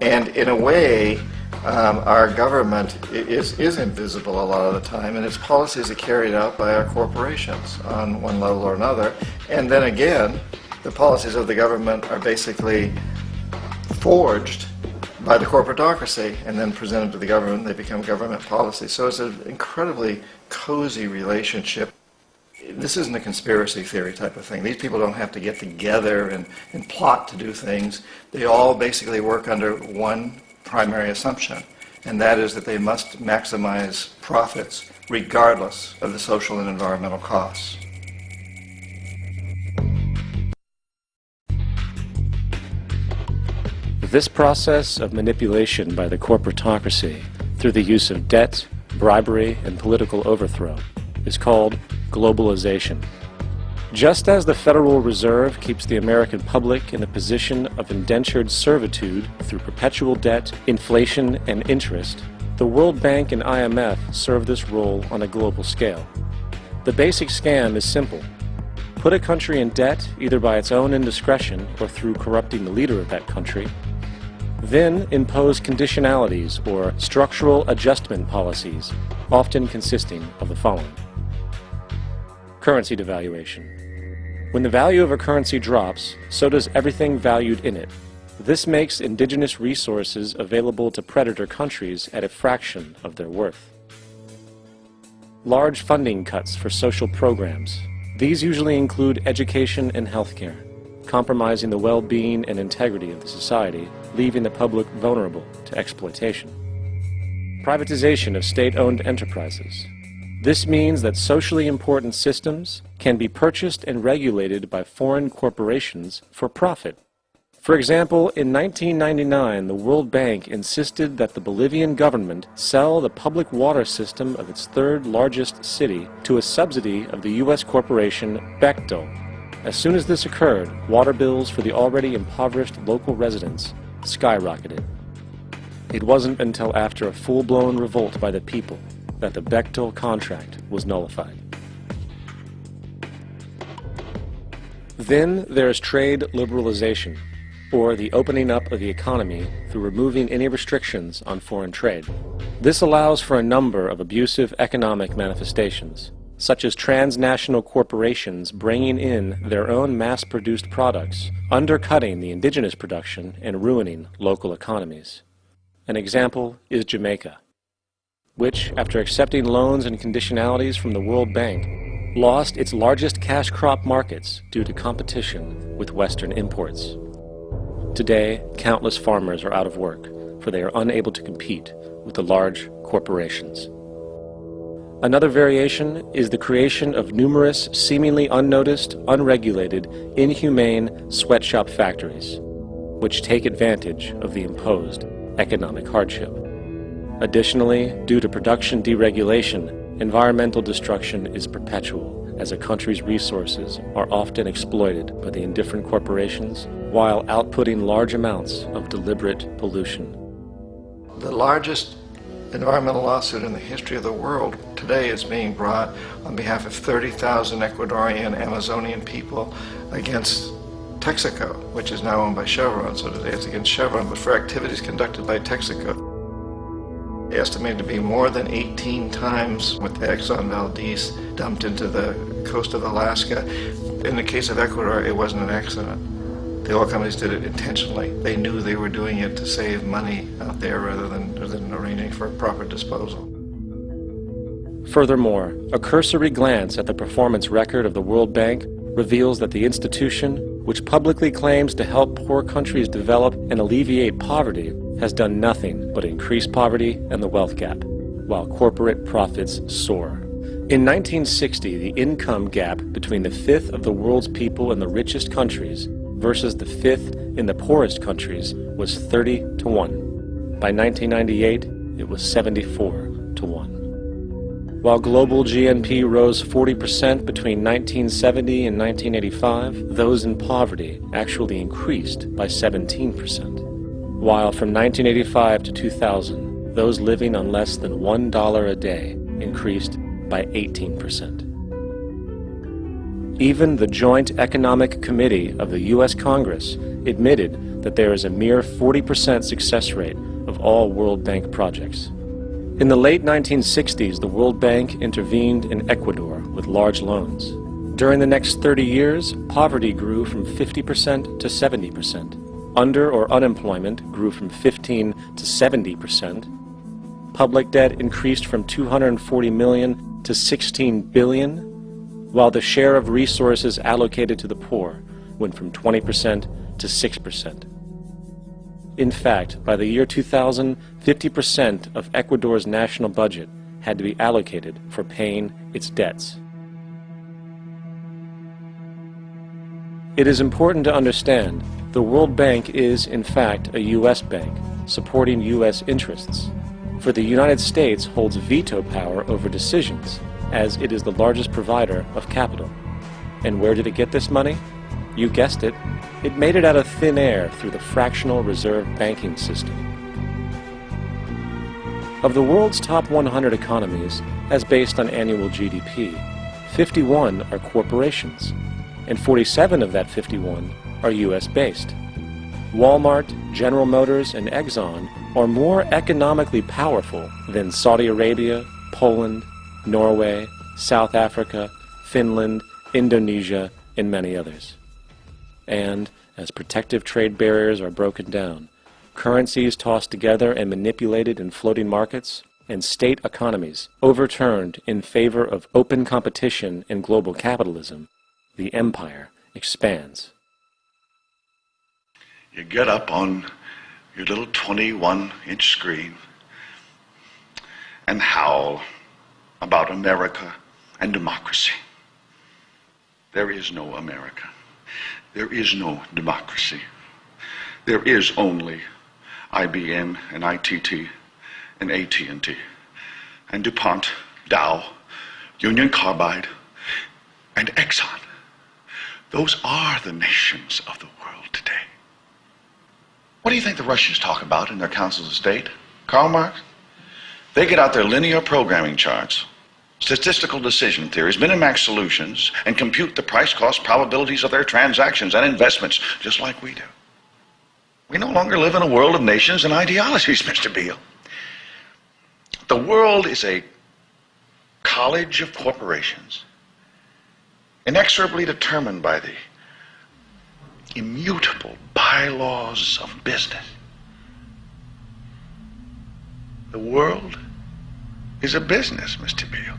And in a way, Our government is invisible a lot of the time, and its policies are carried out by our corporations on one level or another. And then again, the policies of the government are basically forged by the corporatocracy and then presented to the government. They become government policies. So it's an incredibly cozy relationship. This isn't a conspiracy theory type of thing. These people don't have to get together and plot to do things. They all basically work under one primary assumption, and that is that they must maximize profits regardless of the social and environmental costs. This process of manipulation by the corporatocracy through the use of debt, bribery, and political overthrow is called globalization. Just as the Federal Reserve keeps the American public in a position of indentured servitude through perpetual debt, inflation, and interest, the World Bank and IMF serve this role on a global scale. The basic scam is simple. Put a country in debt either by its own indiscretion or through corrupting the leader of that country, then impose conditionalities or structural adjustment policies, often consisting of the following. Currency devaluation. When the value of a currency drops, so does everything valued in it. This makes indigenous resources available to predator countries at a fraction of their worth. Large funding cuts for social programs. These usually include education and healthcare, compromising the well-being and integrity of the society, leaving the public vulnerable to exploitation. Privatization of state-owned enterprises. This means that socially important systems can be purchased and regulated by foreign corporations for profit. For example, in 1999, the World Bank insisted that the Bolivian government sell the public water system of its third largest city to a subsidy of the U.S. corporation Bechtel. As soon as this occurred, water bills for the already impoverished local residents skyrocketed. It wasn't until after a full-blown revolt by the people that the Bechtel contract was nullified. Then there is trade liberalization, or the opening up of the economy through removing any restrictions on foreign trade. This allows for a number of abusive economic manifestations, such as transnational corporations bringing in their own mass-produced products, undercutting the indigenous production and ruining local economies. An example is Jamaica, which, after accepting loans and conditionalities from the World Bank, lost its largest cash crop markets due to competition with Western imports. Today, countless farmers are out of work, for they are unable to compete with the large corporations. Another variation is the creation of numerous, seemingly unnoticed, unregulated, inhumane sweatshop factories, which take advantage of the imposed economic hardship. Additionally, due to production deregulation, environmental destruction is perpetual, as a country's resources are often exploited by the indifferent corporations while outputting large amounts of deliberate pollution. The largest environmental lawsuit in the history of the world today is being brought on behalf of 30,000 Ecuadorian Amazonian people against Texaco, which is now owned by Chevron. So today it's against Chevron, but for activities conducted by Texaco. Estimated to be more than 18 times what the Exxon Valdez dumped into the coast of Alaska. In the case of Ecuador, it wasn't an accident. The oil companies did it intentionally. They knew they were doing it to save money out there rather than arranging for proper disposal. Furthermore, a cursory glance at the performance record of the World Bank reveals that the institution, which publicly claims to help poor countries develop and alleviate poverty, has done nothing but increase poverty and the wealth gap, while corporate profits soar. In 1960, the income gap between the fifth of the world's people in the richest countries versus the fifth in the poorest countries was 30 to 1. By 1998, it was 74 to 1. While global GNP rose 40% between 1970 and 1985, those in poverty actually increased by 17%. While from 1985 to 2000, those living on less than $1 a day increased by 18%. Even the Joint Economic Committee of the U.S. Congress admitted that there is a mere 40% success rate of all World Bank projects. In the late 1960s, the World Bank intervened in Ecuador with large loans. During the next 30 years, poverty grew from 50% to 70%. Under or unemployment grew from 15 to 70%. Public debt increased from 240 million to 16 billion, while the share of resources allocated to the poor went from 20% to 6%. In fact, by the year 2000, 50% of Ecuador's national budget had to be allocated for paying its debts. It is important to understand the World Bank is, in fact, a U.S. bank, supporting U.S. interests. For the United States holds veto power over decisions, as it is the largest provider of capital. And where did it get this money? You guessed it. It made it out of thin air through the fractional reserve banking system. Of the world's top 100 economies, as based on annual GDP, 51 are corporations, and 47 of that 51 are U.S.-based. Walmart, General Motors, and Exxon are more economically powerful than Saudi Arabia, Poland, Norway, South Africa, Finland, Indonesia, and many others. And as protective trade barriers are broken down, currencies tossed together and manipulated in floating markets, and state economies overturned in favor of open competition and global capitalism, the empire expands. You get up on your little 21-inch screen and howl about America and democracy. There is no America. There is no democracy. There is only IBM and ITT and AT&T and DuPont, Dow, Union Carbide, and Exxon. Those are the nations of the world today. What do you think the Russians talk about in their councils of state? Karl Marx? They get out their linear programming charts, statistical decision theories, Minimax solutions, and compute the price-cost probabilities of their transactions and investments, just like we do. We no longer live in a world of nations and ideologies, Mr. Beale. The world is a college of corporations, inexorably determined by the immutable bylaws of business. The world is a business, Mr. Beale.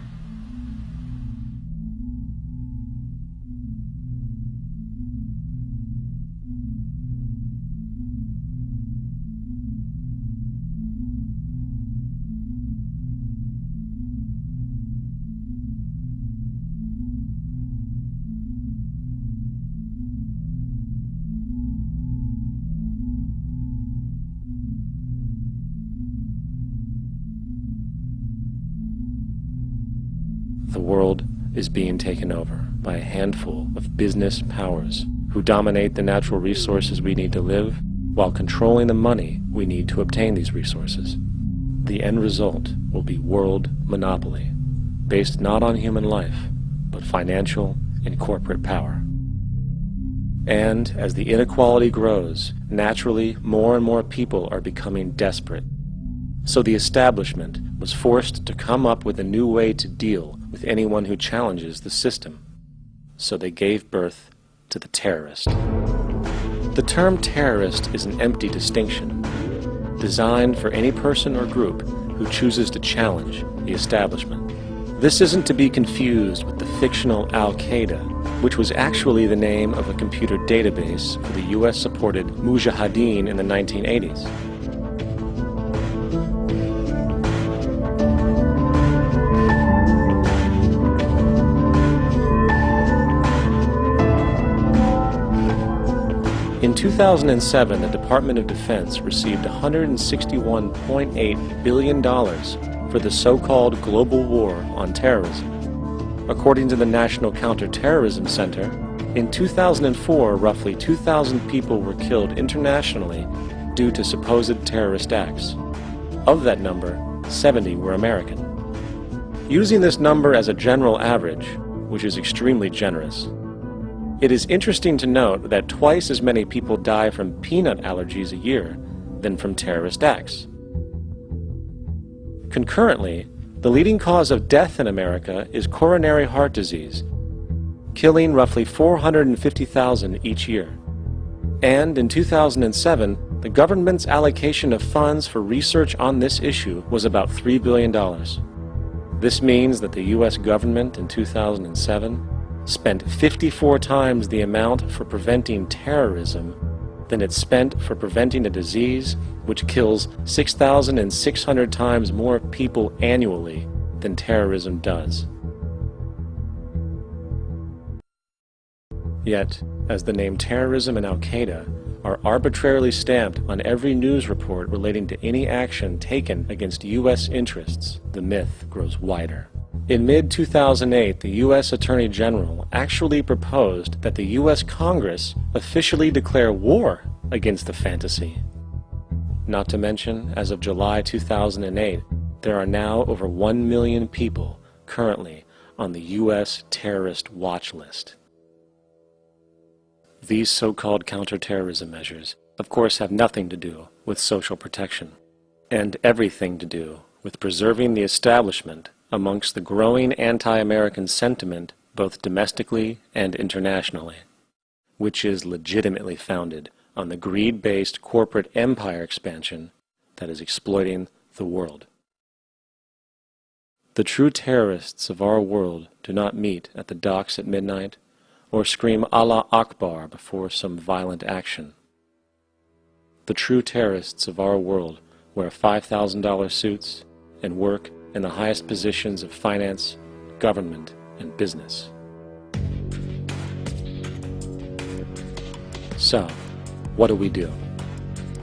The world is being taken over by a handful of business powers who dominate the natural resources we need to live while controlling the money we need to obtain these resources. The end result will be world monopoly, based not on human life, but financial and corporate power. And as the inequality grows, naturally more and more people are becoming desperate. So the establishment was forced to come up with a new way to deal with anyone who challenges the system. So they gave birth to the terrorist. The term terrorist is an empty distinction, designed for any person or group who chooses to challenge the establishment. This isn't to be confused with the fictional Al-Qaeda, which was actually the name of a computer database for the US-supported Mujahideen in the 1980s. In 2007, the Department of Defense received $161.8 billion for the so-called global war on terrorism. According to the National Counterterrorism Center, in 2004, roughly 2,000 people were killed internationally due to supposed terrorist acts. Of that number, 70 were American. Using this number as a general average, which is extremely generous, it is interesting to note that twice as many people die from peanut allergies a year than from terrorist acts. Concurrently, the leading cause of death in America is coronary heart disease, killing roughly 450,000 each year. And in 2007, the government's allocation of funds for research on this issue was about $3 billion. This means that the U.S. government in 2007 spent 54 times the amount for preventing terrorism than it spent for preventing a disease which kills 6,600 times more people annually than terrorism does. Yet, as the name terrorism and Al-Qaeda are arbitrarily stamped on every news report relating to any action taken against U.S. interests, the myth grows wider. In mid-2008, the U.S. Attorney General actually proposed that the U.S. Congress officially declare war against the fantasy. Not to mention, as of July 2008, there are now over 1 million people currently on the U.S. terrorist watch list. These so-called counterterrorism measures, of course, have nothing to do with social protection, and everything to do with preserving the establishment amongst the growing anti-American sentiment both domestically and internationally, which is legitimately founded on the greed-based corporate empire expansion that is exploiting the world. The true terrorists of our world do not meet at the docks at midnight or scream Allah Akbar before some violent action. The true terrorists of our world wear $5,000 suits and work in the highest positions of finance, government, and business. So, what do?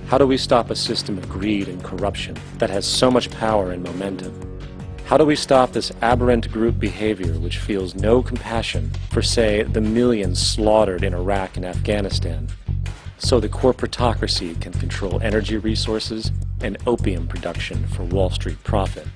How do we stop a system of greed and corruption that has so much power and momentum? How do we stop this aberrant group behavior which feels no compassion for, say, the millions slaughtered in Iraq and Afghanistan, so the corporatocracy can control energy resources and opium production for Wall Street profit?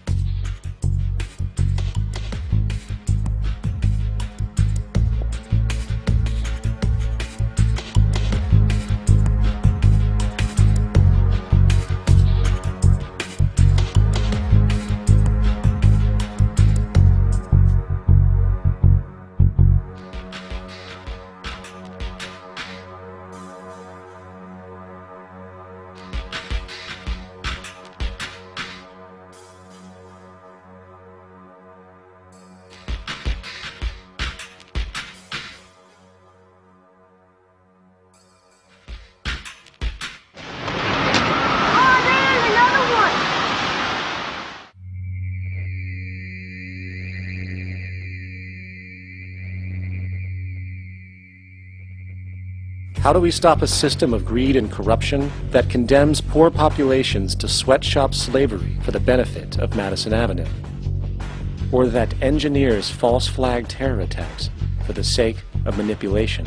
How do we stop a system of greed and corruption that condemns poor populations to sweatshop slavery for the benefit of Madison Avenue? Or that engineers false flag terror attacks for the sake of manipulation?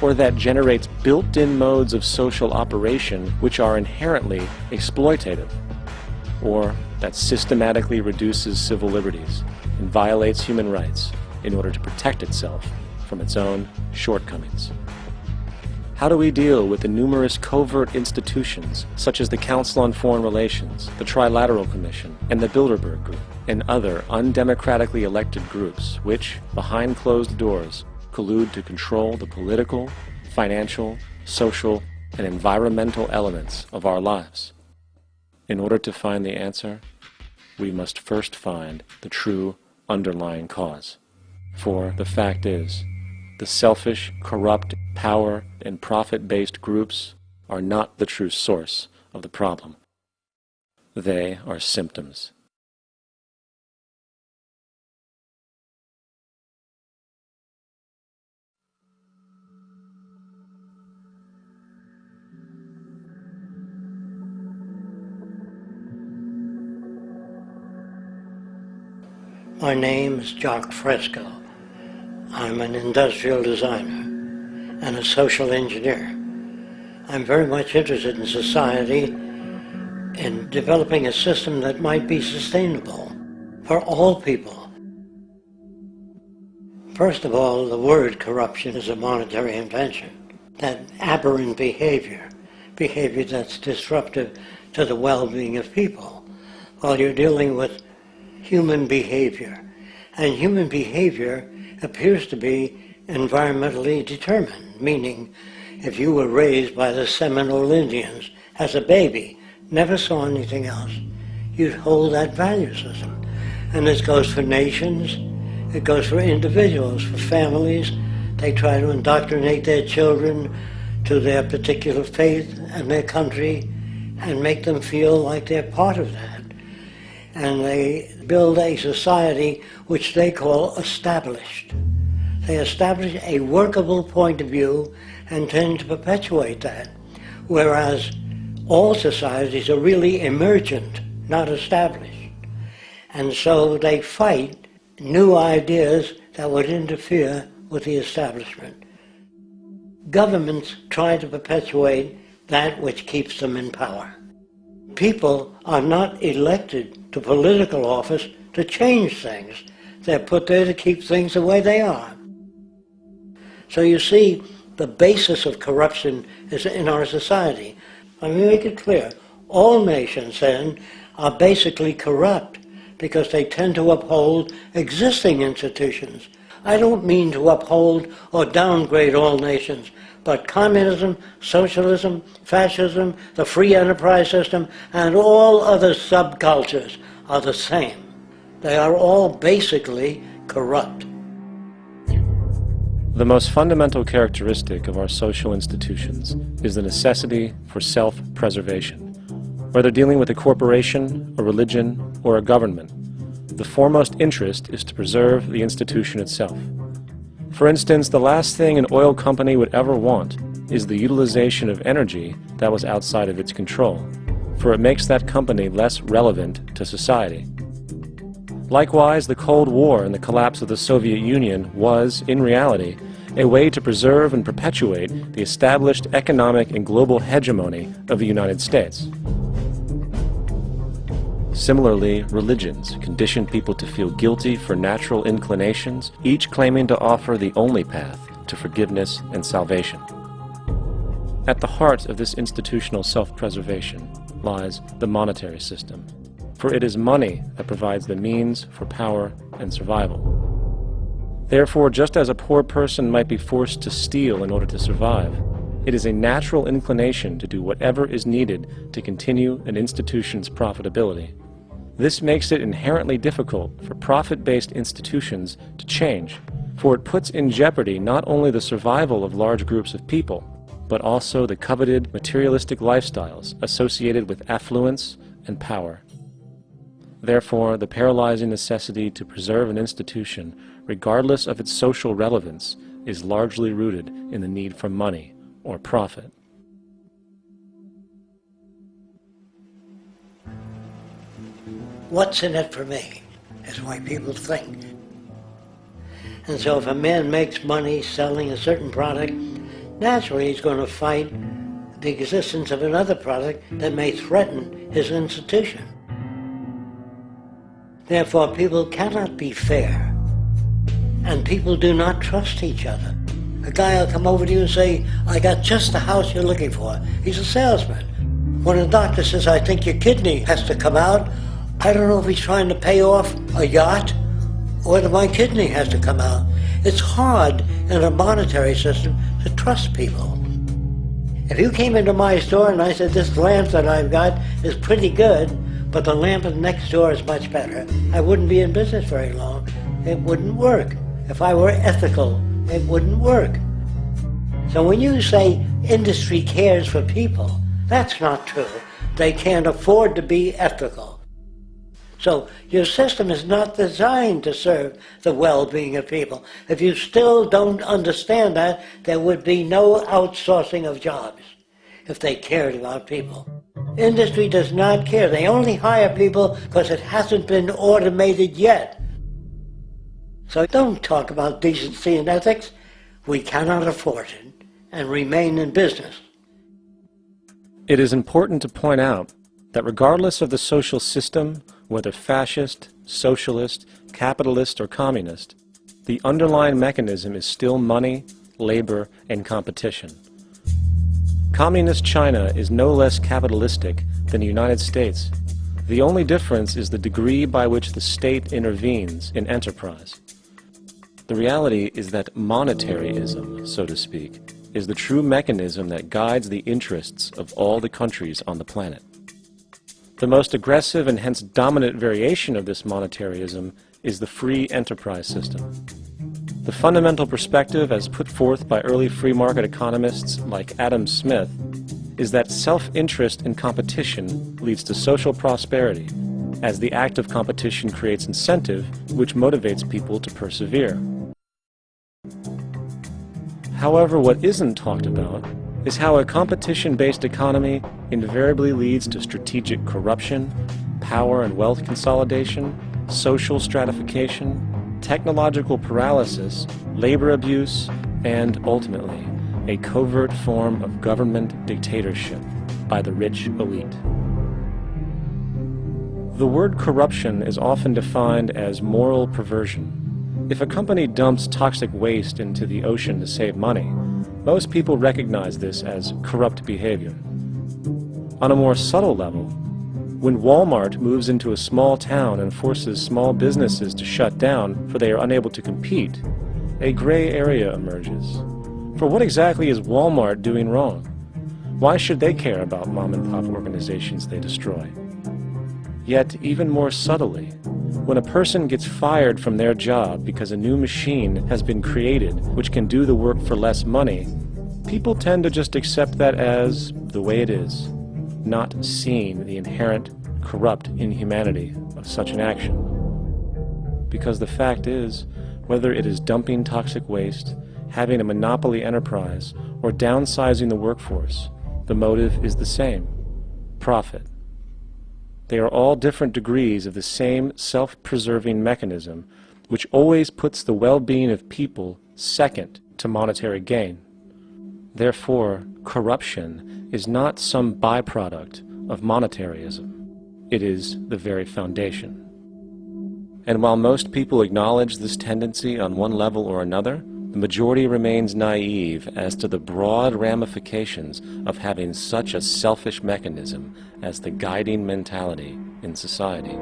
Or that generates built-in modes of social operation which are inherently exploitative? Or that systematically reduces civil liberties and violates human rights in order to protect itself from its own shortcomings? How do we deal with the numerous covert institutions, such as the Council on Foreign Relations, the Trilateral Commission, and the Bilderberg Group, and other undemocratically elected groups which, behind closed doors, collude to control the political, financial, social, and environmental elements of our lives? In order to find the answer, we must first find the true underlying cause. For the fact is, the selfish, corrupt, power, and profit-based groups are not the true source of the problem. They are symptoms. My name is Jock Fresco. I'm an industrial designer and a social engineer. I'm very much interested in society in developing a system that might be sustainable for all people. First of all, the word corruption is a monetary invention. That aberrant behavior that's disruptive to the well-being of people. Well, you're dealing with human behavior. And human behavior appears to be environmentally determined, meaning if you were raised by the Seminole Indians as a baby, never saw anything else, you'd hold that value system. And this goes for nations, it goes for individuals, for families. They try to indoctrinate their children to their particular faith and their country and make them feel like they're part of that. And they build a society which they call established. They establish a workable point of view and tend to perpetuate that, whereas all societies are really emergent, not established. And so they fight new ideas that would interfere with the establishment. Governments try to perpetuate that which keeps them in power. People are not elected to political office to change things. They're put there to keep things the way they are. So you see, the basis of corruption is in our society. Let me make it clear. All nations, then, are basically corrupt because they tend to uphold existing institutions. I don't mean to uphold or downgrade all nations, but communism, socialism, fascism, the free enterprise system, and all other subcultures are the same. They are all basically corrupt. The most fundamental characteristic of our social institutions is the necessity for self-preservation. Whether dealing with a corporation, a religion, or a government, the foremost interest is to preserve the institution itself. For instance, the last thing an oil company would ever want is the utilization of energy that was outside of its control, for it makes that company less relevant to society. Likewise, the Cold War and the collapse of the Soviet Union was, in reality, a way to preserve and perpetuate the established economic and global hegemony of the United States. Similarly, religions condition people to feel guilty for natural inclinations, each claiming to offer the only path to forgiveness and salvation. At the heart of this institutional self-preservation lies the monetary system, for it is money that provides the means for power and survival. Therefore, just as a poor person might be forced to steal in order to survive, it is a natural inclination to do whatever is needed to continue an institution's profitability. This makes it inherently difficult for profit-based institutions to change, for it puts in jeopardy not only the survival of large groups of people, but also the coveted materialistic lifestyles associated with affluence and power. Therefore, the paralyzing necessity to preserve an institution, regardless of its social relevance, is largely rooted in the need for money or profit. What's in it for me is why people think. And so if a man makes money selling a certain product, naturally he's going to fight the existence of another product that may threaten his institution. Therefore, people cannot be fair, and people do not trust each other. A guy will come over to you and say, I got just the house you're looking for. He's a salesman. When a doctor says, I think your kidney has to come out, I don't know if he's trying to pay off a yacht or whether my kidney has to come out. It's hard in a monetary system to trust people. If you came into my store and I said, this lamp that I've got is pretty good, but the lamp next door is much better, I wouldn't be in business very long. It wouldn't work. If I were ethical, it wouldn't work. So when you say industry cares for people, that's not true. They can't afford to be ethical. So your system is not designed to serve the well-being of people. If you still don't understand that, there would be no outsourcing of jobs if they cared about people. Industry does not care. They only hire people because it hasn't been automated yet. So don't talk about decency and ethics. We cannot afford it and remain in business. It is important to point out that regardless of the social system, whether fascist, socialist, capitalist, or communist, the underlying mechanism is still money, labor, and competition. Communist China is no less capitalistic than the United States. The only difference is the degree by which the state intervenes in enterprise. The reality is that monetaryism, so to speak, is the true mechanism that guides the interests of all the countries on the planet. The most aggressive and hence dominant variation of this monetaryism is the free enterprise system. The fundamental perspective, as put forth by early free market economists like Adam Smith, is that self-interest in competition leads to social prosperity, as the act of competition creates incentive, which motivates people to persevere. However, what isn't talked about is how a competition-based economy invariably leads to strategic corruption, power and wealth consolidation, social stratification, technological paralysis, labor abuse, and, ultimately, a covert form of government dictatorship by the rich elite. The word corruption is often defined as moral perversion. If a company dumps toxic waste into the ocean to save money, most people recognize this as corrupt behavior. On a more subtle level, when Walmart moves into a small town and forces small businesses to shut down for they are unable to compete, a gray area emerges. For what exactly is Walmart doing wrong? Why should they care about mom-and-pop organizations they destroy? Yet, even more subtly, when a person gets fired from their job because a new machine has been created which can do the work for less money, people tend to just accept that as the way it is, not seeing the inherent corrupt inhumanity of such an action. Because the fact is, whether it is dumping toxic waste, having a monopoly enterprise, or downsizing the workforce, the motive is the same: profit. They are all different degrees of the same self-preserving mechanism, which always puts the well-being of people second to monetary gain. Therefore, corruption is not some byproduct of monetaryism. It is the very foundation. And while most people acknowledge this tendency on one level or another, the majority remains naive as to the broad ramifications of having such a selfish mechanism as the guiding mentality in society.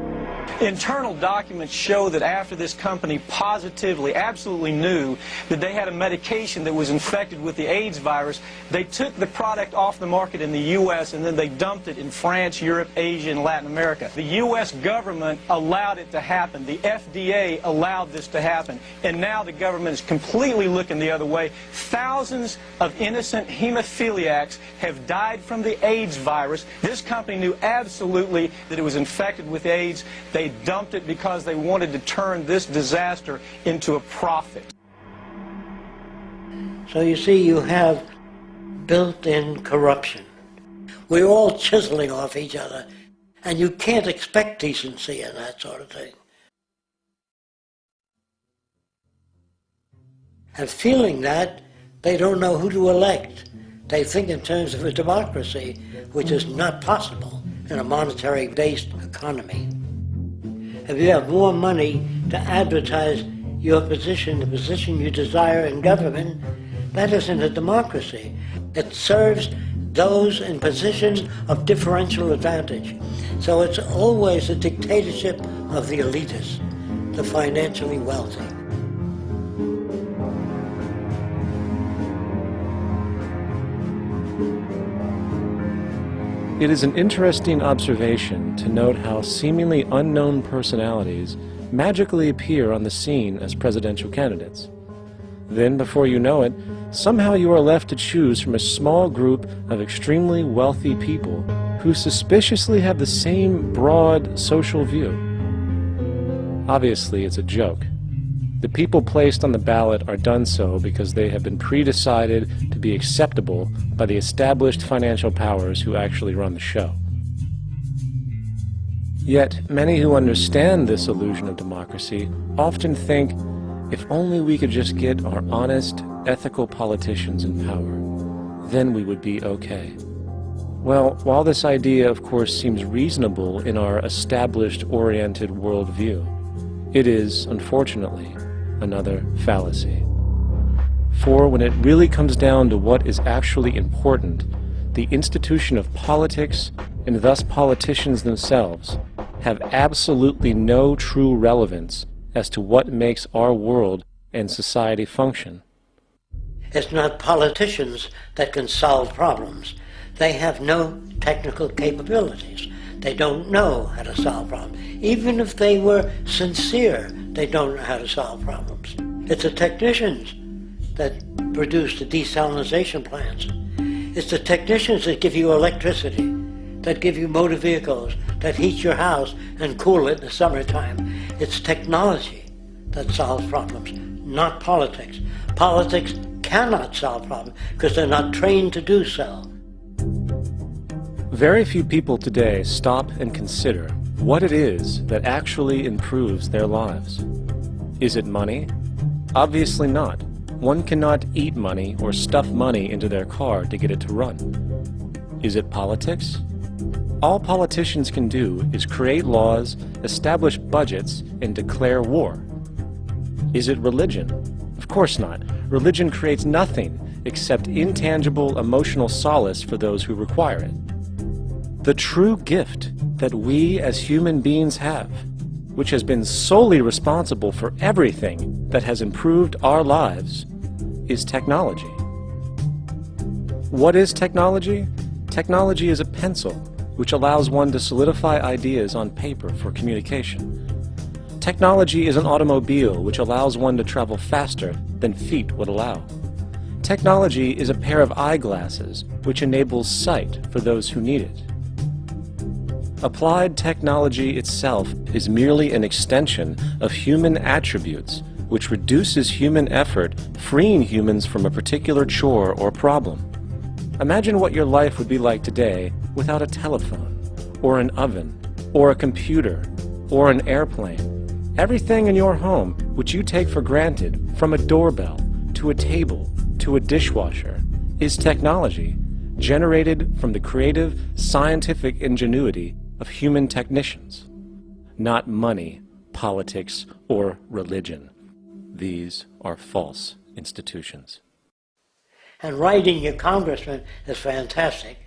Internal documents show that after this company positively, absolutely knew that they had a medication that was infected with the AIDS virus, they took the product off the market in the U.S. and then they dumped it in France, Europe, Asia, and Latin America. The U.S. government allowed it to happen. The FDA allowed this to happen. And now the government is completely looking the other way. Thousands of innocent hemophiliacs have died from the AIDS virus. This company knew absolutely that it was infected with AIDS. They dumped it because they wanted to turn this disaster into a profit. So you see, you have built-in corruption. We're all chiseling off each other, and you can't expect decency and that sort of thing. And feeling that, they don't know who to elect. They think in terms of a democracy, which is not possible in a monetary-based economy. If you have more money to advertise your position, the position you desire in government, that isn't a democracy. It serves those in positions of differential advantage. So it's always a dictatorship of the elitists, the financially wealthy. It is an interesting observation to note how seemingly unknown personalities magically appear on the scene as presidential candidates. Then, before you know it, somehow you are left to choose from a small group of extremely wealthy people who suspiciously have the same broad social view. Obviously, it's a joke. The people placed on the ballot are done so because they have been pre-decided to be acceptable by the established financial powers who actually run the show. Yet, many who understand this illusion of democracy often think, if only we could just get our honest, ethical politicians in power, then we would be okay. Well, while this idea, of course, seems reasonable in our established-oriented worldview, it is, unfortunately, another fallacy. For when it really comes down to what is actually important, the institution of politics, and thus politicians themselves, have absolutely no true relevance as to what makes our world and society function. It's not politicians that can solve problems. They have no technical capabilities. They don't know how to solve problems. Even if they were sincere, they don't know how to solve problems. It's the technicians that produce the desalination plants. It's the technicians that give you electricity, that give you motor vehicles, that heat your house and cool it in the summertime. It's technology that solves problems, not politics. Politics cannot solve problems because they're not trained to do so. Very few people today stop and consider what it is that actually improves their lives. Is it money? Obviously not. One cannot eat money or stuff money into their car to get it to run. Is it politics? All politicians can do is create laws, establish budgets, and declare war. Is it religion? Of course not. Religion creates nothing except intangible emotional solace for those who require it. The true gift that we as human beings have, which has been solely responsible for everything that has improved our lives, is technology. What is technology? Technology is a pencil which allows one to solidify ideas on paper for communication. Technology is an automobile which allows one to travel faster than feet would allow. Technology is a pair of eyeglasses which enables sight for those who need it. Applied technology itself is merely an extension of human attributes which reduces human effort, freeing humans from a particular chore or problem. Imagine what your life would be like today without a telephone, or an oven, or a computer, or an airplane. Everything in your home, which you take for granted, from a doorbell, to a table, to a dishwasher, is technology generated from the creative, scientific ingenuity of human technicians, not money, politics, or religion. These are false institutions. And writing your congressman is fantastic.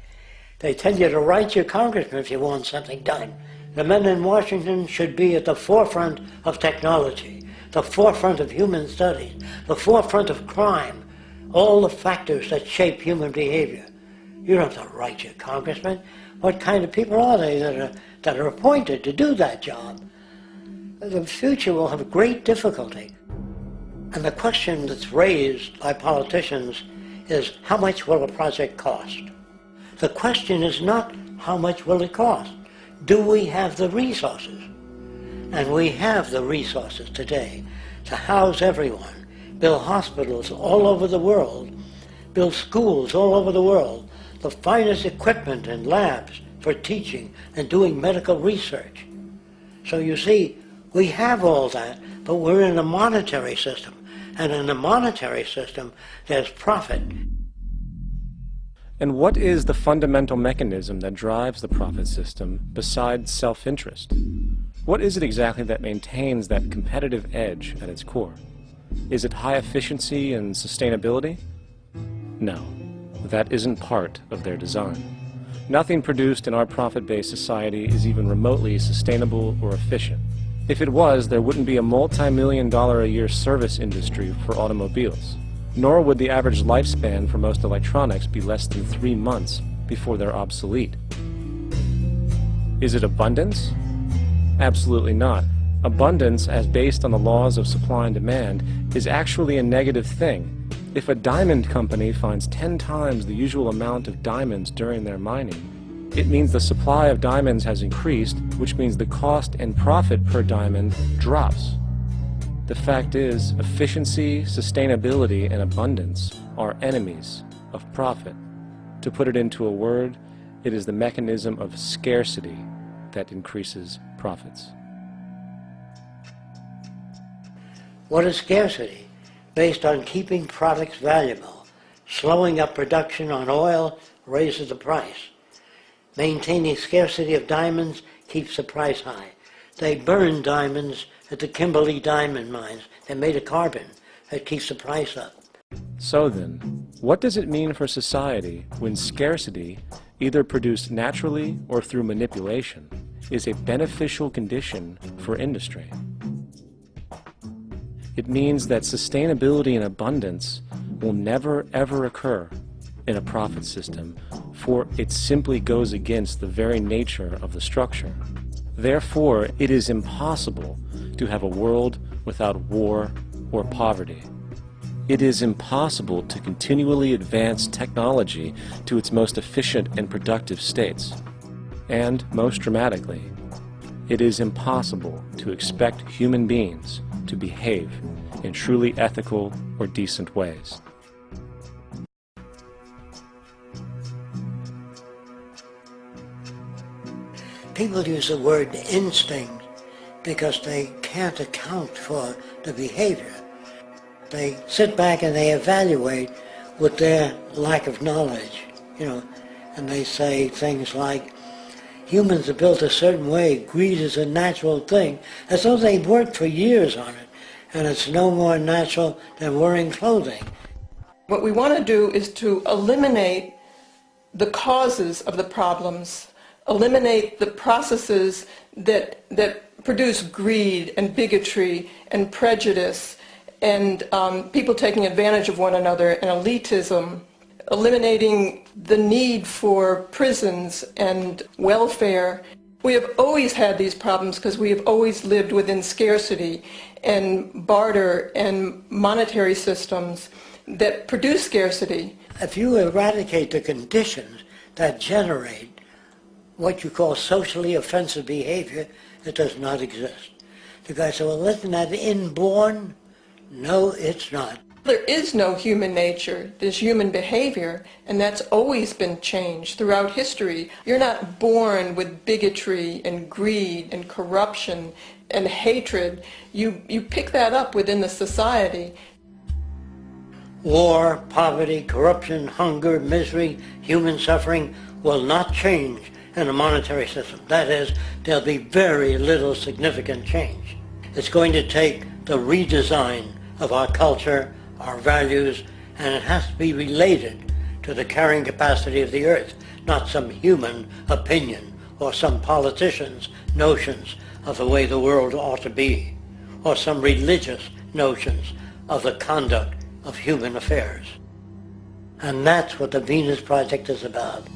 They tell you to write your congressman if you want something done. The men in Washington should be at the forefront of technology, the forefront of human studies, the forefront of crime, all the factors that shape human behavior. You don't have to write your congressman. What kind of people are they that are appointed to do that job? The future will have great difficulty. And the question that's raised by politicians is, how much will a project cost? The question is not, how much will it cost? Do we have the resources? And we have the resources today to house everyone, build hospitals all over the world, build schools all over the world, the finest equipment and labs for teaching and doing medical research. So you see, we have all that, but we're in a monetary system. And in a monetary system, there's profit. And what is the fundamental mechanism that drives the profit system besides self-interest? What is it exactly that maintains that competitive edge at its core? Is it high efficiency and sustainability? No, that isn't part of their design. Nothing produced in our profit-based society is even remotely sustainable or efficient. If it was, there wouldn't be a multi-million-dollar-a-year service industry for automobiles, nor would the average lifespan for most electronics be less than 3 months before they're obsolete. Is it abundance? Absolutely not. Abundance, as based on the laws of supply and demand, is actually a negative thing. If a diamond company finds 10 times the usual amount of diamonds during their mining, it means the supply of diamonds has increased, which means the cost and profit per diamond drops. The fact is, efficiency, sustainability, and abundance are enemies of profit. To put it into a word, it is the mechanism of scarcity that increases profits. What is scarcity? Based on keeping products valuable. Slowing up production on oil raises the price. Maintaining scarcity of diamonds keeps the price high. They burn diamonds at the Kimberley diamond mines. They made a carbon that keeps the price up. So then, what does it mean for society when scarcity, either produced naturally or through manipulation, is a beneficial condition for industry. It means that sustainability and abundance will never ever occur in a profit system, for it simply goes against the very nature of the structure. Therefore, it is impossible to have a world without war or poverty. It is impossible to continually advance technology to its most efficient and productive states. And, most dramatically, it is impossible to expect human beings to behave in truly ethical or decent ways. People use the word instinct because they can't account for the behavior. They sit back and they evaluate with their lack of knowledge, and they say things like, humans are built a certain way, greed is a natural thing, as though they worked for years on it, and it's no more natural than wearing clothing. What we want to do is to eliminate the causes of the problems, eliminate the processes that produce greed and bigotry and prejudice and people taking advantage of one another and elitism, eliminating the need for prisons and welfare. We have always had these problems because we have always lived within scarcity and barter and monetary systems that produce scarcity. If you eradicate the conditions that generate what you call socially offensive behavior, it does not exist. The guy said, well, isn't that inborn? No, it's not. There is no human nature, there's human behavior, and that's always been changed throughout history. You're not born with bigotry and greed and corruption and hatred. You pick that up within the society. War, poverty, corruption, hunger, misery, human suffering will not change in a monetary system. That is, there'll be very little significant change. It's going to take the redesign of our culture, our values, and it has to be related to the carrying capacity of the earth, not some human opinion or some politician's notions of the way the world ought to be, or some religious notions of the conduct of human affairs. And that's what the Venus Project is about.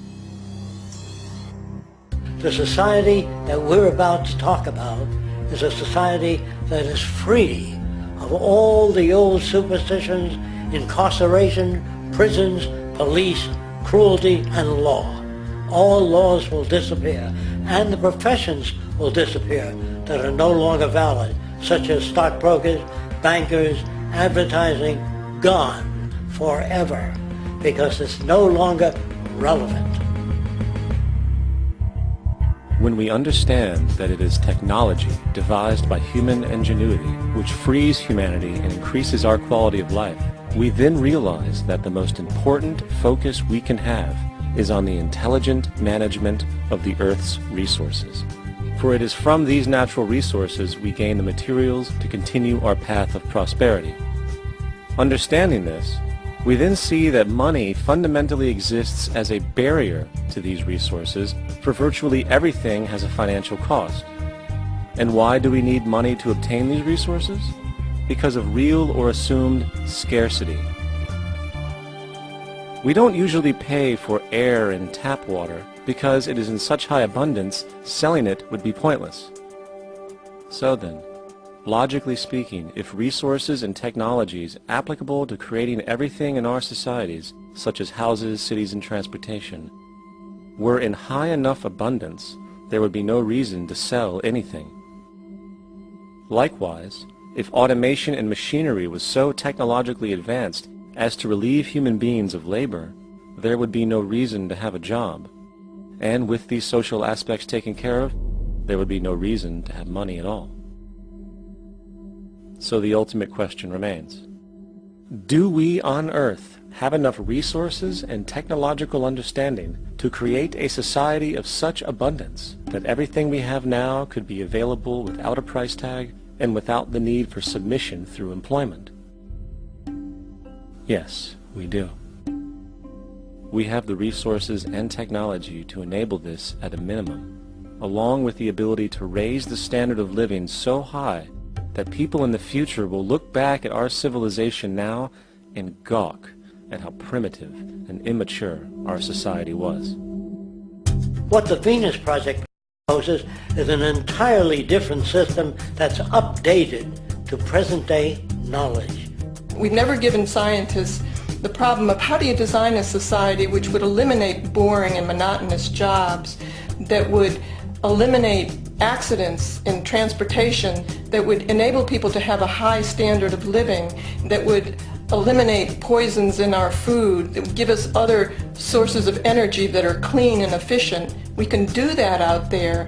The society that we're about to talk about is a society that is free of all the old superstitions, incarceration, prisons, police, cruelty, and law. All laws will disappear, and the professions will disappear that are no longer valid, such as stockbrokers, bankers, advertising, gone forever, because it's no longer relevant. When we understand that it is technology devised by human ingenuity which frees humanity and increases our quality of life, we then realize that the most important focus we can have is on the intelligent management of the Earth's resources. For it is from these natural resources we gain the materials to continue our path of prosperity. Understanding this, we then see that money fundamentally exists as a barrier to these resources, for virtually everything has a financial cost. And why do we need money to obtain these resources? Because of real or assumed scarcity. We don't usually pay for air and tap water because it is in such high abundance, selling it would be pointless. So then, logically speaking, if resources and technologies applicable to creating everything in our societies, such as houses, cities, and transportation, were in high enough abundance, there would be no reason to sell anything. Likewise, if automation and machinery was so technologically advanced as to relieve human beings of labor, there would be no reason to have a job. And with these social aspects taken care of, there would be no reason to have money at all. So the ultimate question remains. Do we on Earth have enough resources and technological understanding to create a society of such abundance that everything we have now could be available without a price tag and without the need for submission through employment? Yes, we do. We have the resources and technology to enable this at a minimum, along with the ability to raise the standard of living so high that people in the future will look back at our civilization now and gawk at how primitive and immature our society was. What the Venus Project proposes is an entirely different system that's updated to present-day knowledge. We've never given scientists the problem of how do you design a society which would eliminate boring and monotonous jobs, that would eliminate accidents in transportation, that would enable people to have a high standard of living, that would eliminate poisons in our food, that would give us other sources of energy that are clean and efficient. We can do that out there.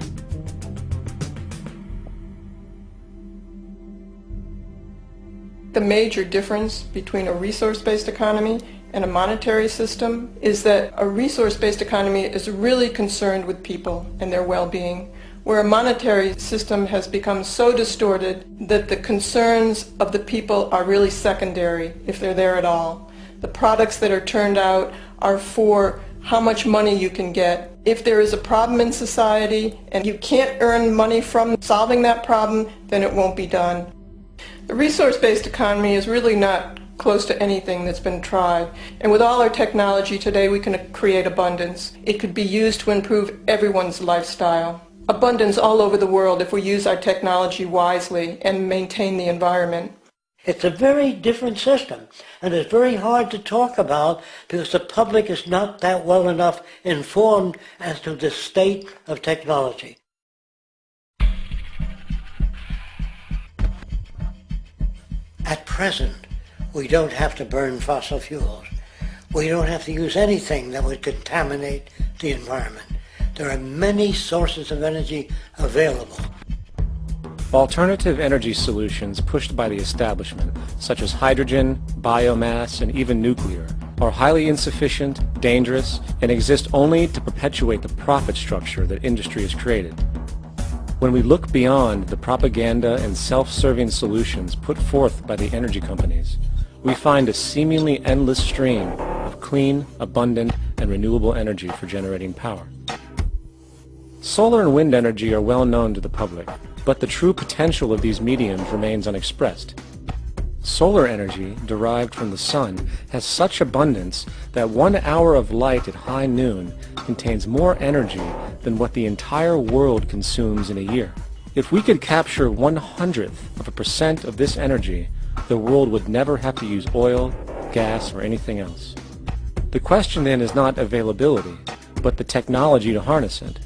The major difference between a resource-based economy and a monetary system is that a resource-based economy is really concerned with people and their well-being, where a monetary system has become so distorted that the concerns of the people are really secondary, if they're there at all. The products that are turned out are for how much money you can get. If there is a problem in society and you can't earn money from solving that problem, then it won't be done. The resource-based economy is really not close to anything that's been tried. And with all our technology today, we can create abundance. It could be used to improve everyone's lifestyle. Abundance all over the world if we use our technology wisely and maintain the environment. It's a very different system, and it's very hard to talk about because the public is not that well enough informed as to the state of technology. At present, we don't have to burn fossil fuels. We don't have to use anything that would contaminate the environment. There are many sources of energy available. Alternative energy solutions pushed by the establishment, such as hydrogen, biomass, and even nuclear, are highly insufficient, dangerous, and exist only to perpetuate the profit structure that industry has created. When we look beyond the propaganda and self-serving solutions put forth by the energy companies, we find a seemingly endless stream of clean, abundant, and renewable energy for generating power. Solar and wind energy are well known to the public, but the true potential of these mediums remains unexpressed. Solar energy, derived from the sun, has such abundance that 1 hour of light at high noon contains more energy than what the entire world consumes in a year. If we could capture 1/100% of this energy, the world would never have to use oil, gas, or anything else. The question then is not availability, but the technology to harness it.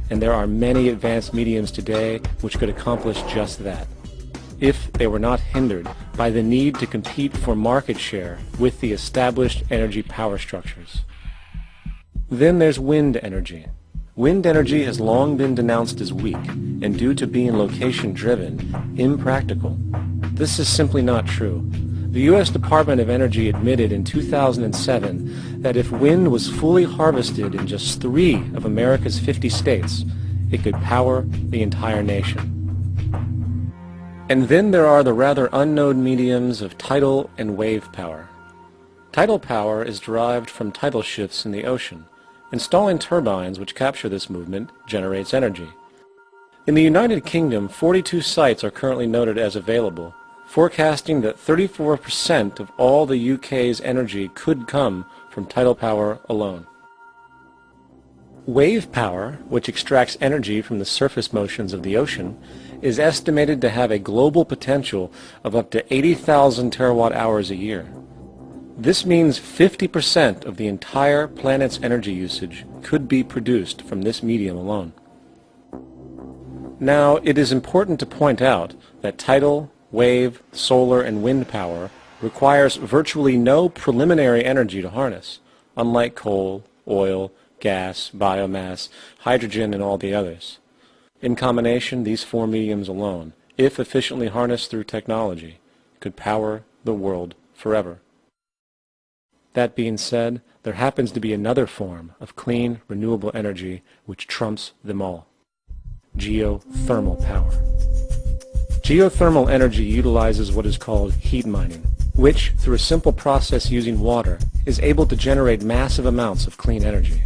And there are many advanced mediums today which could accomplish just that, if they were not hindered by the need to compete for market share with the established energy power structures. Then there's wind energy. Wind energy has long been denounced as weak, and due to being location-driven, impractical. This is simply not true. The U.S. Department of Energy admitted in 2007 that if wind was fully harvested in just 3 of America's 50 states, it could power the entire nation. And then there are the rather unknown mediums of tidal and wave power. Tidal power is derived from tidal shifts in the ocean. Installing turbines which capture this movement generates energy. In the United Kingdom, 42 sites are currently noted as available, forecasting that 34% of all the UK's energy could come from tidal power alone. Wave power, which extracts energy from the surface motions of the ocean, is estimated to have a global potential of up to 80,000 terawatt-hours a year. This means 50% of the entire planet's energy usage could be produced from this medium alone. Now, it is important to point out that tidal, wave, solar, and wind power requires virtually no preliminary energy to harness, unlike coal, oil, gas, biomass, hydrogen, and all the others. In combination, these 4 mediums alone, if efficiently harnessed through technology, could power the world forever. That being said, there happens to be another form of clean, renewable energy which trumps them all: geothermal power. Geothermal energy utilizes what is called heat mining, which, through a simple process using water, is able to generate massive amounts of clean energy.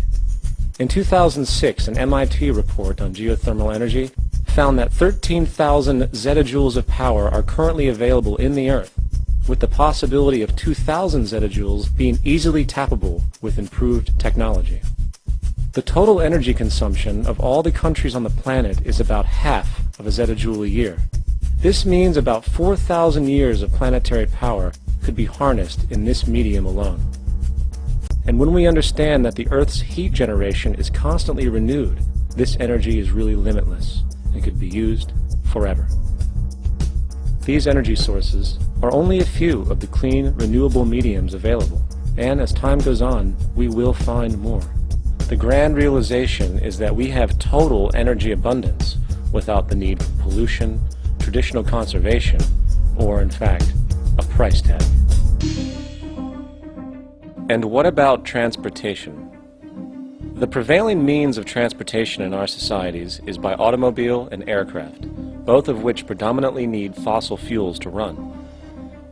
In 2006, an MIT report on geothermal energy found that 13,000 zettajoules of power are currently available in the Earth, with the possibility of 2,000 zettajoules being easily tappable with improved technology. The total energy consumption of all the countries on the planet is about half of a zettajoule a year. This means about 4,000 years of planetary power could be harnessed in this medium alone. And when we understand that the Earth's heat generation is constantly renewed, this energy is really limitless and could be used forever. These energy sources are only a few of the clean, renewable mediums available, and as time goes on, we will find more. The grand realization is that we have total energy abundance without the need for pollution, traditional conservation, or, in fact, a price tag. And what about transportation? The prevailing means of transportation in our societies is by automobile and aircraft, both of which predominantly need fossil fuels to run.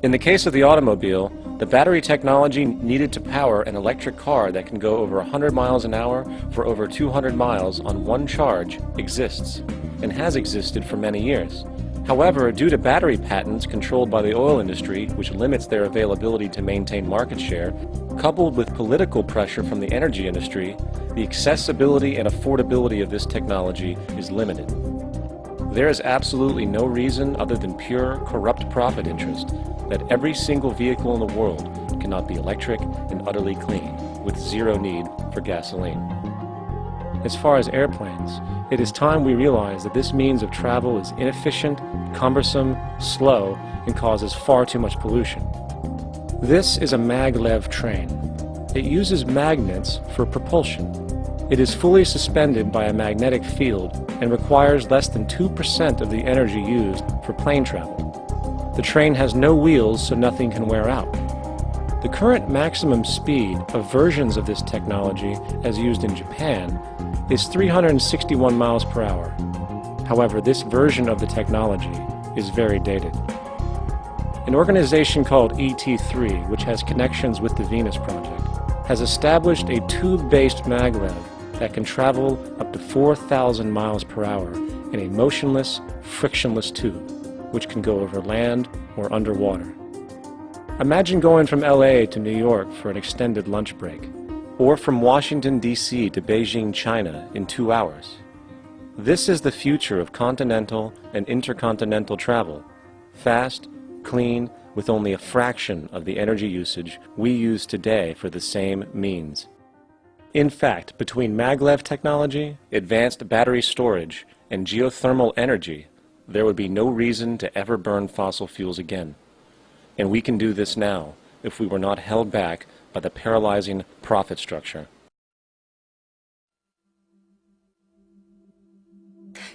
In the case of the automobile, the battery technology needed to power an electric car that can go over 100 miles an hour for over 200 miles on one charge exists, and has existed for many years. However, due to battery patents controlled by the oil industry, which limits their availability to maintain market share, coupled with political pressure from the energy industry, the accessibility and affordability of this technology is limited. There is absolutely no reason other than pure, corrupt profit interest that every single vehicle in the world cannot be electric and utterly clean, with zero need for gasoline. As far as airplanes, it is time we realize that this means of travel is inefficient, cumbersome, slow, and causes far too much pollution. This is a maglev train. It uses magnets for propulsion. It is fully suspended by a magnetic field and requires less than 2% of the energy used for plane travel. The train has no wheels, so nothing can wear out. The current maximum speed of versions of this technology, as used in Japan, is 361 miles per hour. However, this version of the technology is very dated. An organization called ET3, which has connections with the Venus Project, has established a tube-based maglev that can travel up to 4,000 miles per hour in a motionless, frictionless tube, which can go over land or underwater. Imagine going from LA to New York for an extended lunch break, or from Washington, D.C. to Beijing, China in 2 hours. This is the future of continental and intercontinental travel, fast, clean, with only a fraction of the energy usage we use today for the same means. In fact, between maglev technology, advanced battery storage, and geothermal energy, there would be no reason to ever burn fossil fuels again. And we can do this now if we were not held back by the paralyzing profit structure.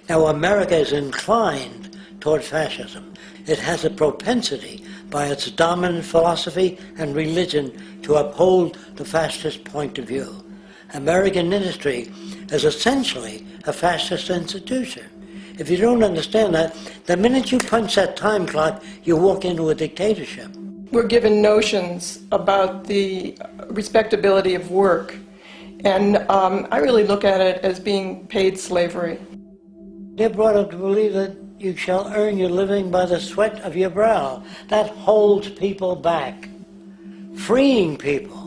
Now, America is inclined toward fascism. It has a propensity by its dominant philosophy and religion to uphold the fascist point of view. American industry is essentially a fascist institution. If you don't understand that, the minute you punch that time clock, you walk into a dictatorship. We're given notions about the respectability of work, and I really look at it as being paid slavery. They're brought up to believe that you shall earn your living by the sweat of your brow. That holds people back, freeing people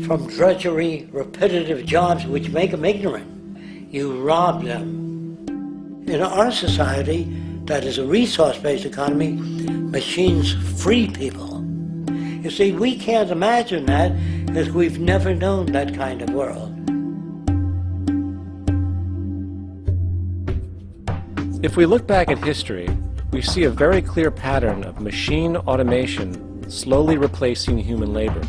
from drudgery, repetitive jobs which make them ignorant. You rob them. In our society, that is a resource-based economy, machines free people. You see, we can't imagine that because we've never known that kind of world. If we look back at history, we see a very clear pattern of machine automation slowly replacing human labor.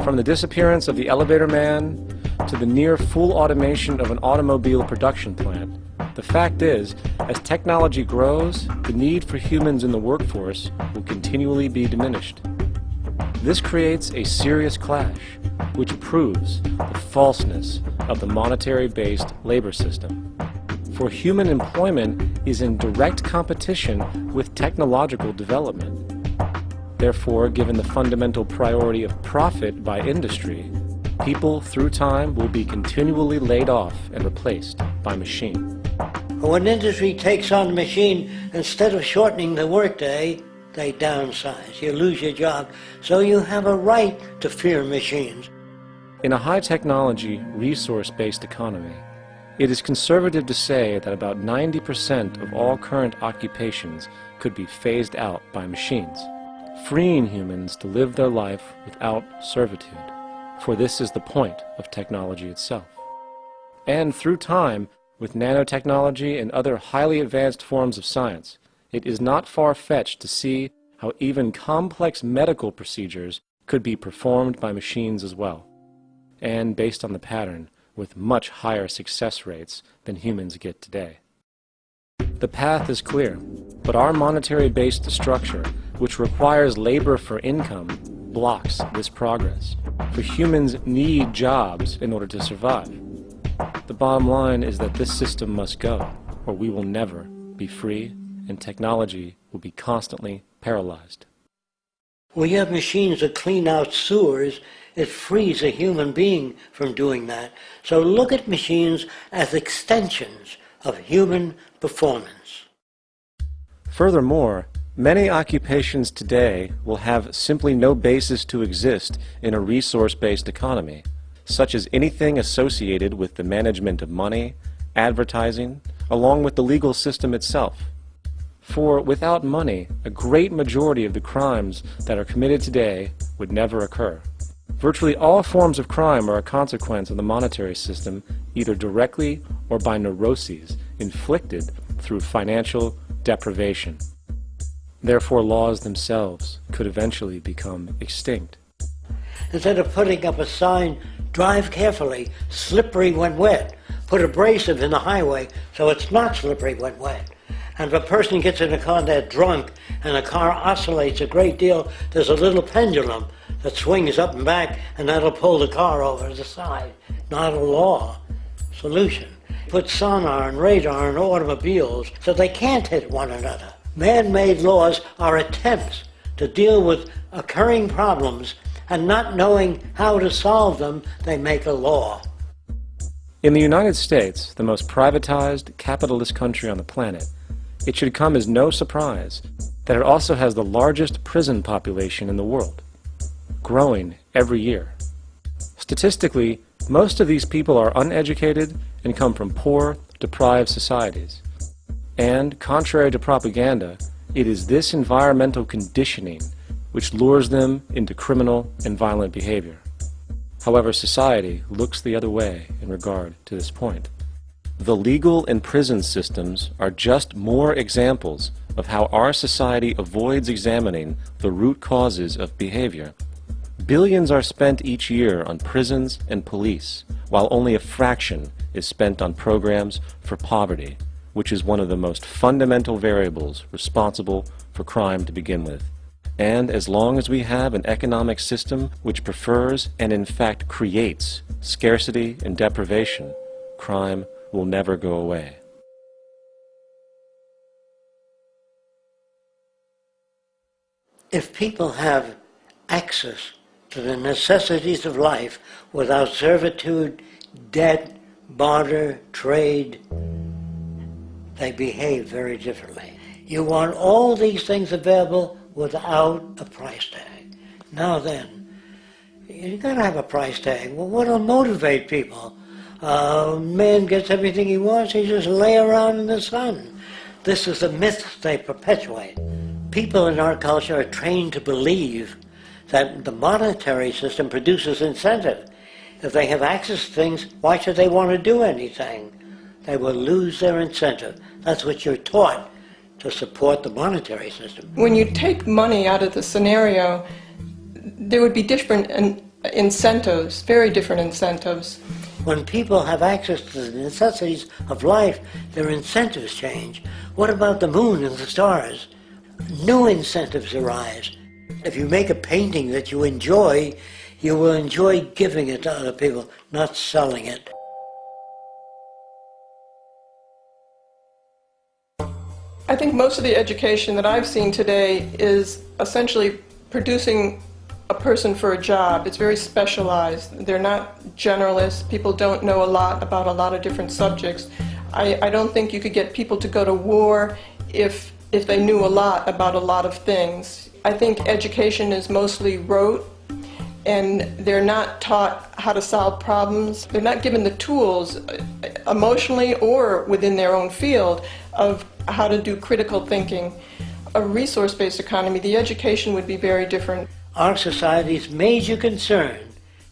From the disappearance of the elevator man to the near full automation of an automobile production plant, the fact is, as technology grows, the need for humans in the workforce will continually be diminished. This creates a serious clash, which proves the falseness of the monetary-based labor system. For human employment is in direct competition with technological development. Therefore, given the fundamental priority of profit by industry, People, through time, will be continually laid off and replaced by machine. When industry takes on a machine, instead of shortening the workday, they downsize. You lose your job. So you have a right to fear machines. In a high-technology, resource-based economy, it is conservative to say that about 90% of all current occupations could be phased out by machines, freeing humans to live their life without servitude. For this is the point of technology itself. And through time, with nanotechnology and other highly advanced forms of science, it is not far-fetched to see how even complex medical procedures could be performed by machines as well, and based on the pattern, with much higher success rates than humans get today. The path is clear, but our monetary-based structure, which requires labor for income, blocks this progress. For humans need jobs in order to survive. The bottom line is that this system must go, or we will never be free, and technology will be constantly paralyzed. When you have machines that clean out sewers, it frees a human being from doing that. So look at machines as extensions of human performance. Furthermore, many occupations today will have simply no basis to exist in a resource-based economy, such as anything associated with the management of money, advertising, along with the legal system itself. For without money, a great majority of the crimes that are committed today would never occur. Virtually all forms of crime are a consequence of the monetary system, either directly or by neuroses inflicted through financial deprivation. Therefore, laws themselves could eventually become extinct. Instead of putting up a sign, drive carefully, slippery when wet, put abrasive in the highway so it's not slippery when wet. And if a person gets in a car and they're drunk and the car oscillates a great deal, there's a little pendulum that swings up and back, and that'll pull the car over to the side. Not a law solution. Put sonar and radar in automobiles so they can't hit one another. Man-made laws are attempts to deal with occurring problems, and not knowing how to solve them, they make a law. In the United States, the most privatized, capitalist country on the planet, it should come as no surprise that it also has the largest prison population in the world, growing every year. Statistically, most of these people are uneducated and come from poor, deprived societies. And, contrary to propaganda, it is this environmental conditioning which lures them into criminal and violent behavior. However, society looks the other way in regard to this point. The legal and prison systems are just more examples of how our society avoids examining the root causes of behavior. Billions are spent each year on prisons and police, while only a fraction is spent on programs for poverty, which is one of the most fundamental variables responsible for crime to begin with. And as long as we have an economic system which prefers and in fact creates scarcity and deprivation, crime will never go away. If people have access to the necessities of life without servitude, debt, barter, trade, they behave very differently. You want all these things available without a price tag. Now then, you gotta have a price tag. Well, what'll motivate people? Man gets everything he wants, he just lay around in the sun. This is the myth they perpetuate. People in our culture are trained to believe that the monetary system produces incentive. If they have access to things, why should they want to do anything? They will lose their incentive. That's what you're taught to support the monetary system. When you take money out of the scenario, there would be different incentives, very different incentives. When people have access to the necessities of life, their incentives change. What about the moon and the stars? New incentives arise. If you make a painting that you enjoy, you will enjoy giving it to other people, not selling it. I think most of the education that I've seen today is essentially producing a person for a job. It's very specialized. They're not generalists. People don't know a lot about a lot of different subjects. I don't think you could get people to go to war if they knew a lot about a lot of things. I think education is mostly rote, and they're not taught how to solve problems. They're not given the tools, emotionally or within their own field, of how to do critical thinking. A resource-based economy, the education would be very different. Our society's major concern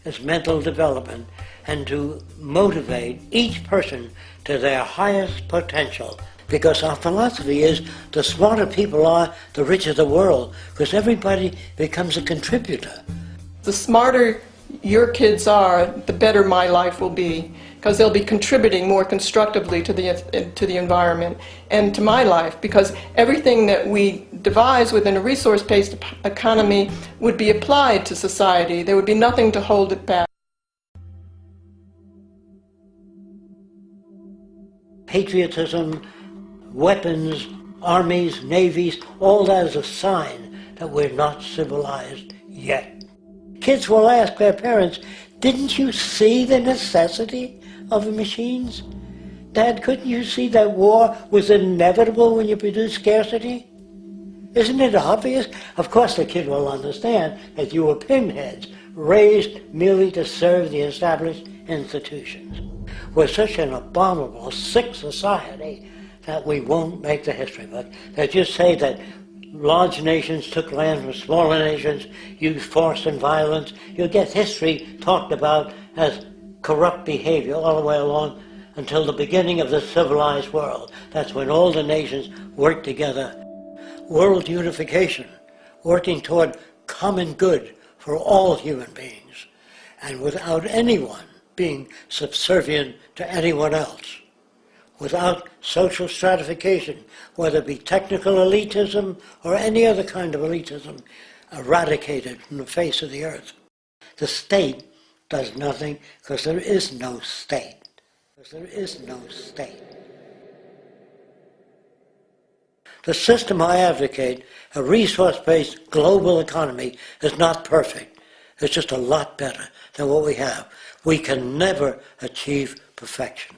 is mental development and to motivate each person to their highest potential. Because our philosophy is the smarter people are, the richer the world, because everybody becomes a contributor. The smarter your kids are, the better my life will be, because they'll be contributing more constructively to the environment and to my life, because everything that we devise within a resource-based economy would be applied to society. There would be nothing to hold it back. Patriotism, weapons, armies, navies, all that is a sign that we're not civilized yet. Kids will ask their parents, didn't you see the necessity of the machines? Dad, couldn't you see that war was inevitable when you produce scarcity? Isn't it obvious? Of course the kid will understand that you were pinheads, raised merely to serve the established institutions. We're such an abominable, sick society that we won't make the history book. They just say that large nations took land from smaller nations, used force and violence. You'll get history talked about as corrupt behavior all the way along until the beginning of the civilized world. That's when all the nations work together. World unification, working toward common good for all human beings, and without anyone being subservient to anyone else. Without social stratification, whether it be technical elitism or any other kind of elitism, eradicated from the face of the earth. The state does nothing because there is no state. Because there is no state. The system I advocate, a resource-based global economy, is not perfect. It's just a lot better than what we have. We can never achieve perfection.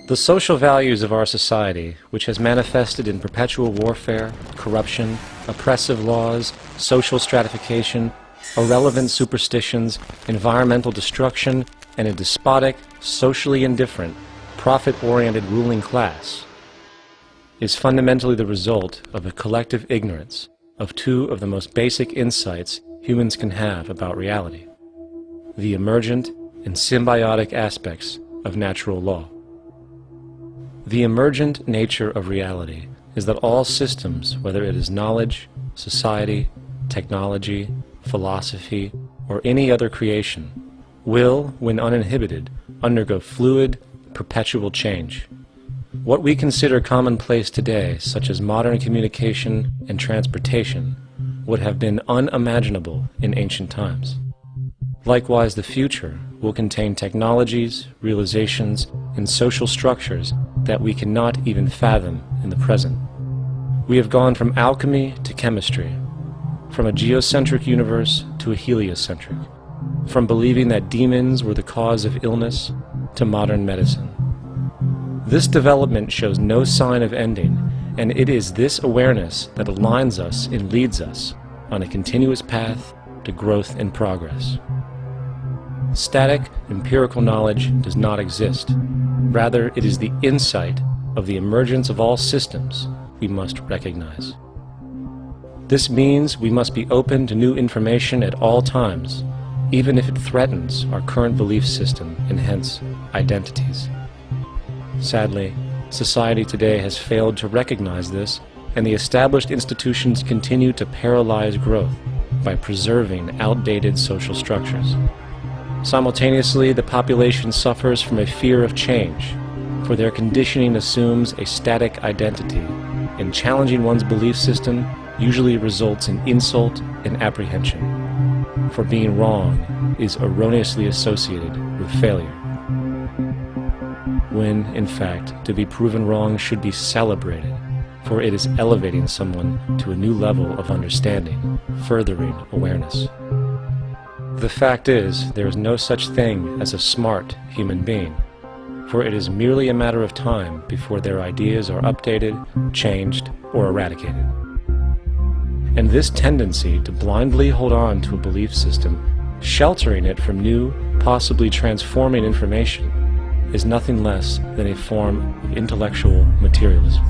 The social values of our society, which has manifested in perpetual warfare, corruption, oppressive laws, social stratification, irrelevant superstitions, environmental destruction, and a despotic, socially indifferent, profit-oriented ruling class, is fundamentally the result of a collective ignorance of two of the most basic insights humans can have about reality: the emergent and symbiotic aspects of natural law. The emergent nature of reality is that all systems, whether it is knowledge, society, technology, philosophy, or any other creation, will, when uninhibited, undergo fluid, perpetual change. What we consider commonplace today, such as modern communication and transportation, would have been unimaginable in ancient times. Likewise, the future will contain technologies, realizations, and social structures that we cannot even fathom in the present. We have gone from alchemy to chemistry, from a geocentric universe to a heliocentric, from believing that demons were the cause of illness to modern medicine. This development shows no sign of ending, and it is this awareness that aligns us and leads us on a continuous path to growth and progress. Static, empirical knowledge does not exist. Rather, it is the insight of the emergence of all systems we must recognize. This means we must be open to new information at all times, even if it threatens our current belief system and hence identities. Sadly, society today has failed to recognize this, and the established institutions continue to paralyze growth by preserving outdated social structures. Simultaneously, the population suffers from a fear of change, for their conditioning assumes a static identity, and challenging one's belief system usually results in insult and apprehension, for being wrong is erroneously associated with failure, when, in fact, to be proven wrong should be celebrated, for it is elevating someone to a new level of understanding, furthering awareness. The fact is, there is no such thing as a smart human being, for it is merely a matter of time before their ideas are updated, changed, or eradicated. And this tendency to blindly hold on to a belief system, sheltering it from new, possibly transforming information, is nothing less than a form of intellectual materialism.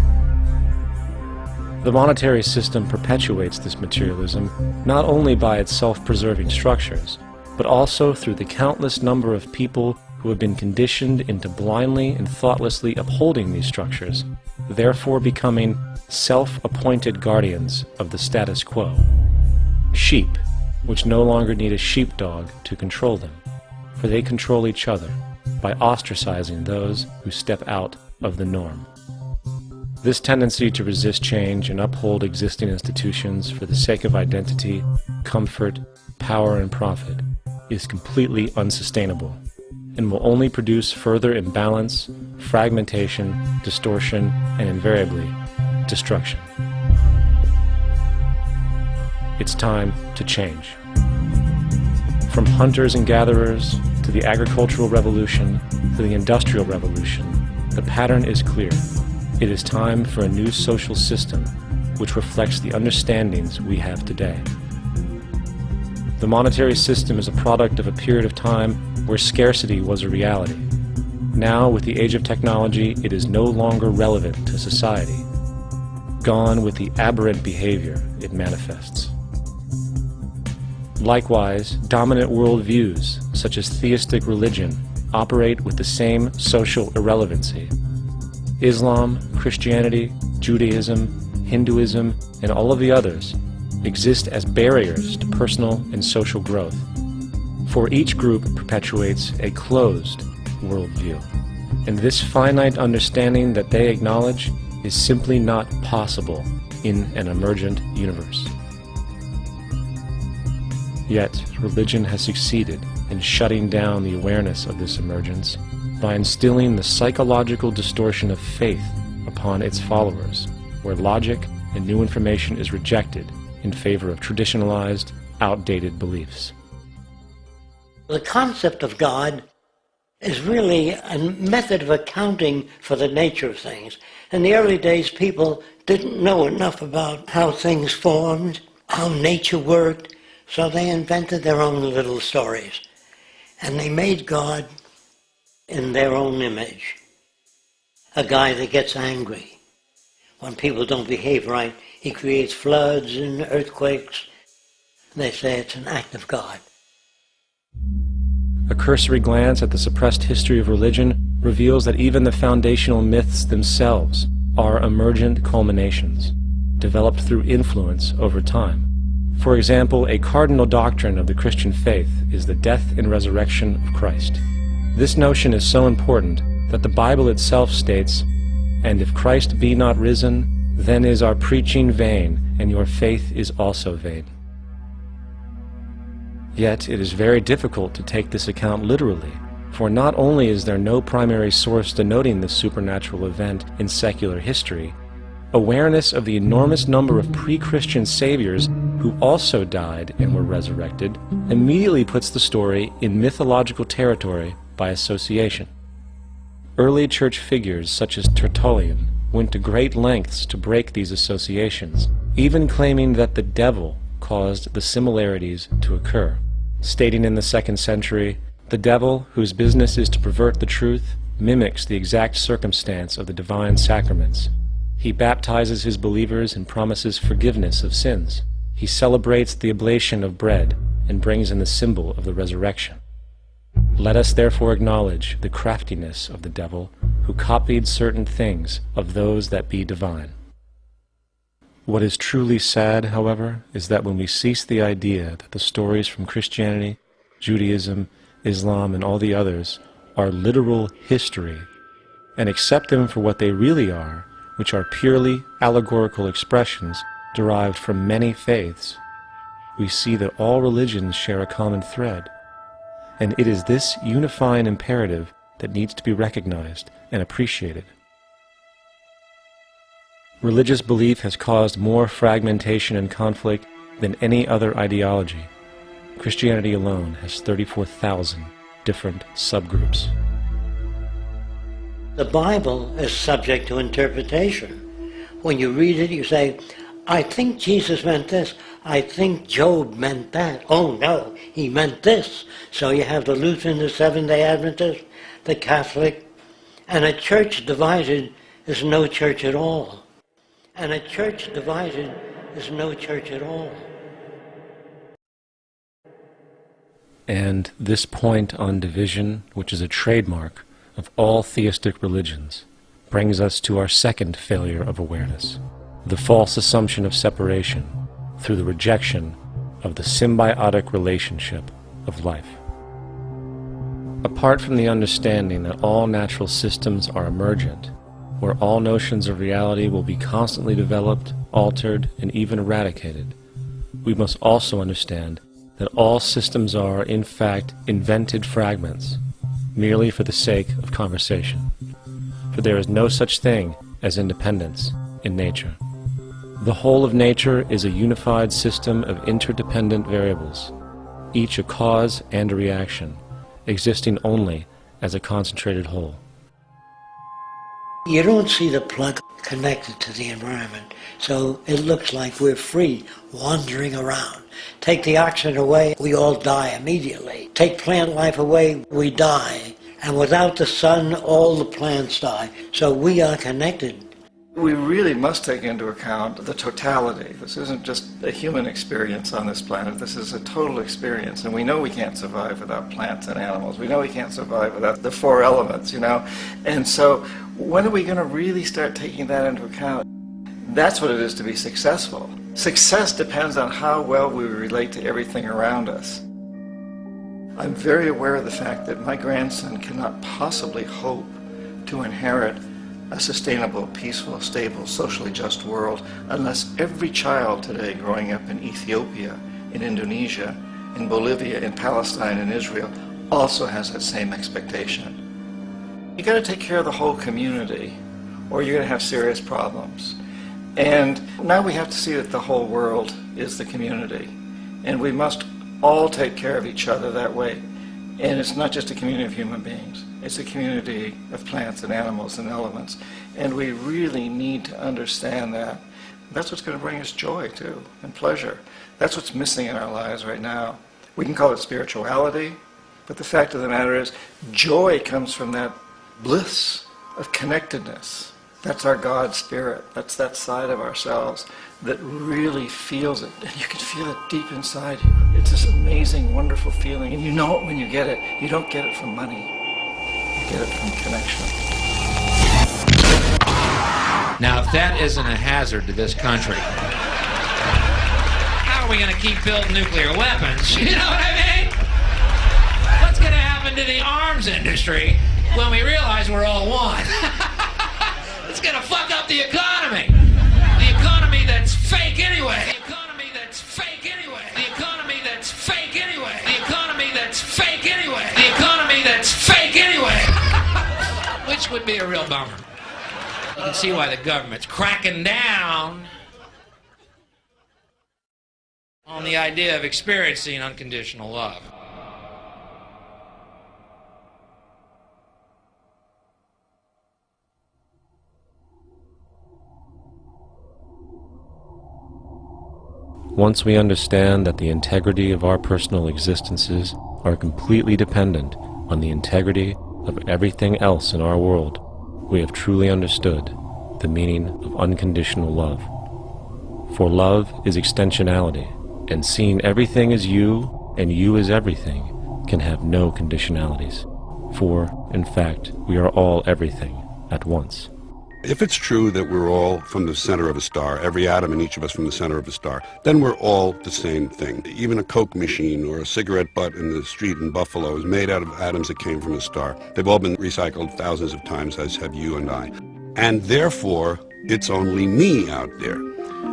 The monetary system perpetuates this materialism not only by its self-preserving structures, but also through the countless number of people who have been conditioned into blindly and thoughtlessly upholding these structures, therefore becoming self-appointed guardians of the status quo. Sheep, which no longer need a sheepdog to control them, for they control each other by ostracizing those who step out of the norm. This tendency to resist change and uphold existing institutions for the sake of identity, comfort, power, and profit is completely unsustainable and will only produce further imbalance, fragmentation, distortion, and invariably, destruction. It's time to change. From hunters and gatherers to the agricultural revolution to the industrial revolution, the pattern is clear. It is time for a new social system which reflects the understandings we have today. The monetary system is a product of a period of time where scarcity was a reality. Now, with the age of technology, it is no longer relevant to society. Gone with the aberrant behavior it manifests. Likewise, dominant worldviews, such as theistic religion, operate with the same social irrelevancy. Islam, Christianity, Judaism, Hinduism, and all of the others exist as barriers to personal and social growth, for each group perpetuates a closed worldview, and this finite understanding that they acknowledge is simply not possible in an emergent universe. Yet, religion has succeeded in shutting down the awareness of this emergence by instilling the psychological distortion of faith upon its followers, where logic and new information is rejected in favor of traditionalized, outdated beliefs. The concept of God is really a method of accounting for the nature of things. In the early days, people didn't know enough about how things formed, how nature worked, so they invented their own little stories. And they made God in their own image. A guy that gets angry. When people don't behave right, he creates floods and earthquakes. They say it's an act of God. A cursory glance at the suppressed history of religion reveals that even the foundational myths themselves are emergent culminations, developed through influence over time. For example, a cardinal doctrine of the Christian faith is the death and resurrection of Christ. This notion is so important that the Bible itself states, "And if Christ be not risen, then is our preaching vain, and your faith is also vain." Yet it is very difficult to take this account literally, for not only is there no primary source denoting this supernatural event in secular history, awareness of the enormous number of pre-Christian saviors who also died and were resurrected immediately puts the story in mythological territory by association. Early church figures such as Tertullian went to great lengths to break these associations, even claiming that the devil caused the similarities to occur, stating in the 2nd century, "The devil, whose business is to pervert the truth, mimics the exact circumstance of the divine sacraments. He baptizes his believers and promises forgiveness of sins. He celebrates the oblation of bread and brings in the symbol of the resurrection. Let us therefore acknowledge the craftiness of the devil, who copied certain things of those that be divine." What is truly sad, however, is that when we cease the idea that the stories from Christianity, Judaism, Islam, and all the others are literal history, and accept them for what they really are, which are purely allegorical expressions derived from many faiths, we see that all religions share a common thread, and it is this unifying imperative that needs to be recognized and appreciated. Religious belief has caused more fragmentation and conflict than any other ideology. Christianity alone has 34,000 different subgroups. The Bible is subject to interpretation. When you read it, you say, I think Jesus meant this. I think Job meant that. Oh no, he meant this. So you have the Lutheran, the Seventh-day Adventist, the Catholic, and a church divided is no church at all. And a church divided is no church at all. And this point on division, which is a trademark of all theistic religions, brings us to our second failure of awareness, the false assumption of separation through the rejection of the symbiotic relationship of life. Apart from the understanding that all natural systems are emergent, where all notions of reality will be constantly developed, altered, and even eradicated, we must also understand that all systems are, in fact, invented fragments, merely for the sake of conversation. For there is no such thing as independence in nature. The whole of nature is a unified system of interdependent variables, each a cause and a reaction, existing only as a concentrated whole. You don't see the plug connected to the environment, so it looks like we're free, wandering around. Take the oxygen away, we all die immediately. Take plant life away, we die. And without the sun, all the plants die. So we are connected. We really must take into account the totality. This isn't just a human experience on this planet. This is a total experience. And we know we can't survive without plants and animals. We know we can't survive without the four elements, you know. And so when are we going to really start taking that into account? That's what it is to be successful. Success depends on how well we relate to everything around us. I'm very aware of the fact that my grandson cannot possibly hope to inherit a sustainable, peaceful, stable, socially just world unless every child today growing up in Ethiopia, in Indonesia, in Bolivia, in Palestine, in Israel also has that same expectation. You got to take care of the whole community or you're going to have serious problems. And now we have to see that the whole world is the community. And we must all take care of each other that way. And it's not just a community of human beings. It's a community of plants and animals and elements. And we really need to understand that. That's what's going to bring us joy, too, and pleasure. That's what's missing in our lives right now. We can call it spirituality, but the fact of the matter is, joy comes from that bliss of connectedness. That's our God spirit. That's that side of ourselves that really feels it. And you can feel it deep inside you. It's this amazing, wonderful feeling. And you know it when you get it. You don't get it from money. You get it from connection. Now, if that isn't a hazard to this country, how are we going to keep building nuclear weapons? You know what I mean? What's going to happen to the arms industry when we realize we're all one? It's going to fuck up the economy. The economy that's fake anyway. The economy that's fake anyway. The economy that's fake anyway. The economy that's fake anyway. The economy that's fake anyway. Which would be a real bummer. You can see why the government's cracking down on the idea of experiencing unconditional love. Once we understand that the integrity of our personal existences are completely dependent on the integrity of everything else in our world, we have truly understood the meaning of unconditional love. For love is extensionality, and seeing everything as you and you as everything can have no conditionalities. For, in fact, we are all everything at once. If it's true that we're all from the center of a star, every atom in each of us from the center of a star, then we're all the same thing. Even a Coke machine or a cigarette butt in the street in Buffalo is made out of atoms that came from a star. They've all been recycled thousands of times, as have you and I. And therefore, it's only me out there.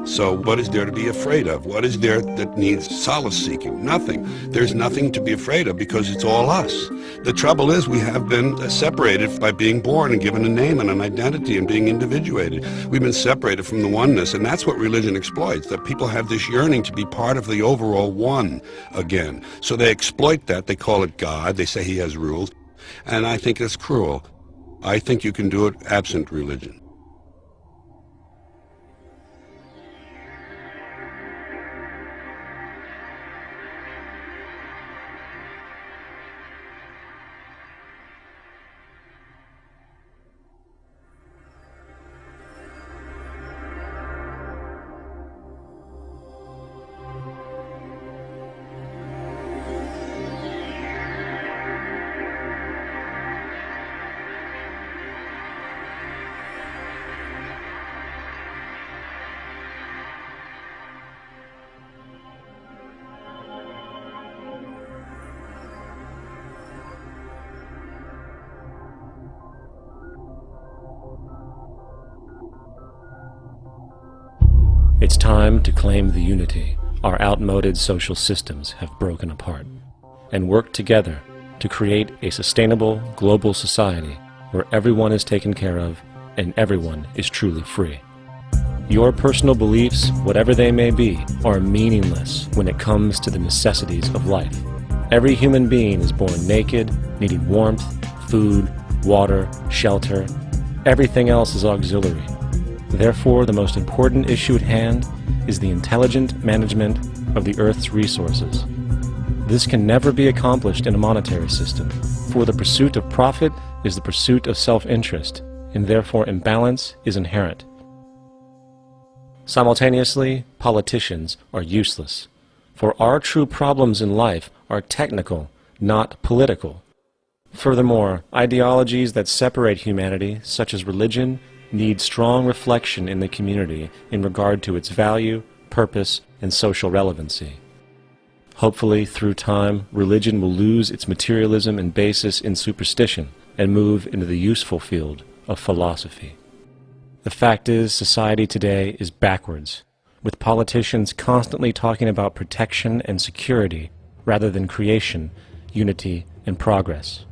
So what is there to be afraid of? What is there that needs solace seeking? Nothing. There's nothing to be afraid of because it's all us. The trouble is we have been separated by being born and given a name and an identity and being individuated. We've been separated from the oneness, and that's what religion exploits, that people have this yearning to be part of the overall one again. So they exploit that. They call it God. They say he has rules. And I think it's cruel. I think you can do it absent religion. It's time to claim the unity our outmoded social systems have broken apart, and work together to create a sustainable global society where everyone is taken care of and everyone is truly free. Your personal beliefs, whatever they may be, are meaningless when it comes to the necessities of life. Every human being is born naked, needing warmth, food, water, shelter. Everything else is auxiliary. Therefore, the most important issue at hand is the intelligent management of the Earth's resources. This can never be accomplished in a monetary system, for the pursuit of profit is the pursuit of self-interest, and therefore imbalance is inherent. Simultaneously, politicians are useless, for our true problems in life are technical, not political. Furthermore, ideologies that separate humanity, such as religion, need strong reflection in the community in regard to its value, purpose, and social relevancy. Hopefully, through time, religion will lose its materialism and basis in superstition and move into the useful field of philosophy. The fact is, society today is backwards, with politicians constantly talking about protection and security rather than creation, unity, and progress.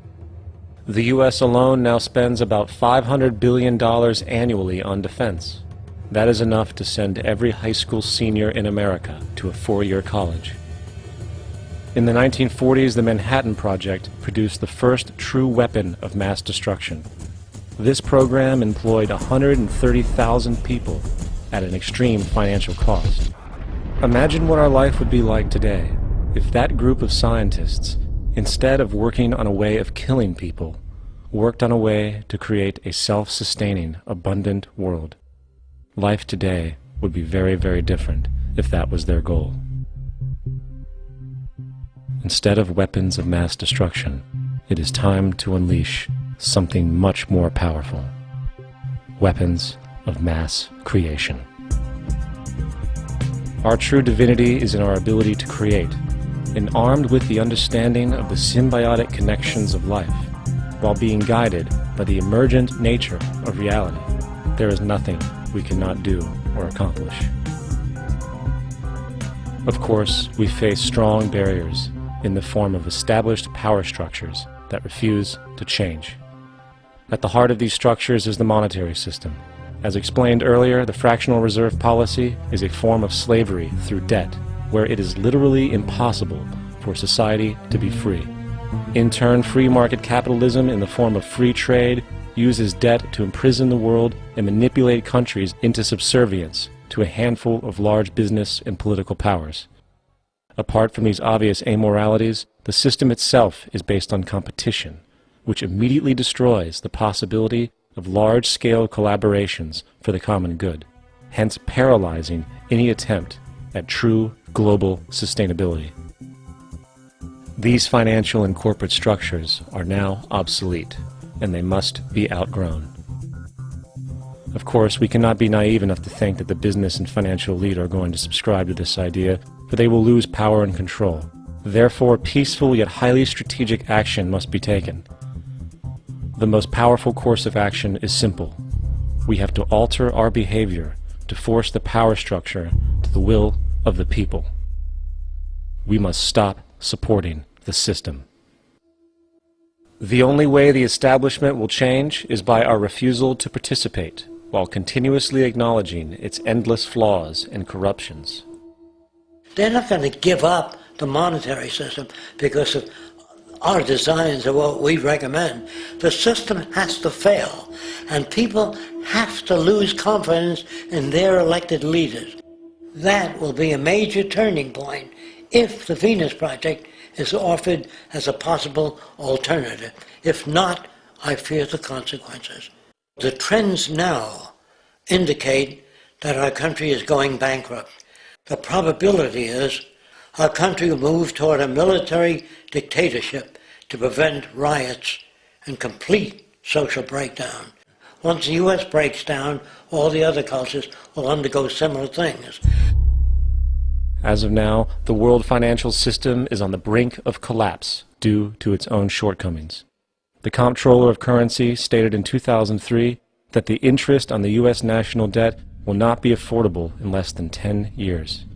The U.S. alone now spends about $500 billion annually on defense. That is enough to send every high school senior in America to a four-year college. In the 1940s, the Manhattan Project produced the first true weapon of mass destruction. This program employed 130,000 people at an extreme financial cost. Imagine what our life would be like today if that group of scientists, instead of working on a way of killing people, worked on a way to create a self-sustaining, abundant world. Life today would be very, very different if that was their goal. Instead of weapons of mass destruction, it is time to unleash something much more powerful. Weapons of mass creation. Our true divinity is in our ability to create, and armed with the understanding of the symbiotic connections of life, while being guided by the emergent nature of reality, there is nothing we cannot do or accomplish. Of course, we face strong barriers in the form of established power structures that refuse to change. At the heart of these structures is the monetary system. As explained earlier, the fractional reserve policy is a form of slavery through debt, where it is literally impossible for society to be free. In turn, free market capitalism in the form of free trade uses debt to imprison the world and manipulate countries into subservience to a handful of large business and political powers. Apart from these obvious amoralities, the system itself is based on competition, which immediately destroys the possibility of large-scale collaborations for the common good, hence paralyzing any attempt at true global sustainability. These financial and corporate structures are now obsolete, and they must be outgrown. Of course, we cannot be naive enough to think that the business and financial elite are going to subscribe to this idea, for they will lose power and control. Therefore, peaceful yet highly strategic action must be taken. The most powerful course of action is simple. We have to alter our behavior to force the power structure to the will of the people. We must stop supporting the system. The only way the establishment will change is by our refusal to participate, while continuously acknowledging its endless flaws and corruptions. They're not going to give up the monetary system because of our designs of what we recommend. The system has to fail, and people have to lose confidence in their elected leaders. That will be a major turning point if the Venus Project is offered as a possible alternative. If not, I fear the consequences. The trends now indicate that our country is going bankrupt. The probability is our country will move toward a military dictatorship to prevent riots and complete social breakdown. Once the U.S. breaks down, all the other cultures will undergo similar things. As of now, the world financial system is on the brink of collapse due to its own shortcomings. The Comptroller of Currency stated in 2003 that the interest on the U.S. national debt will not be affordable in less than 10 years.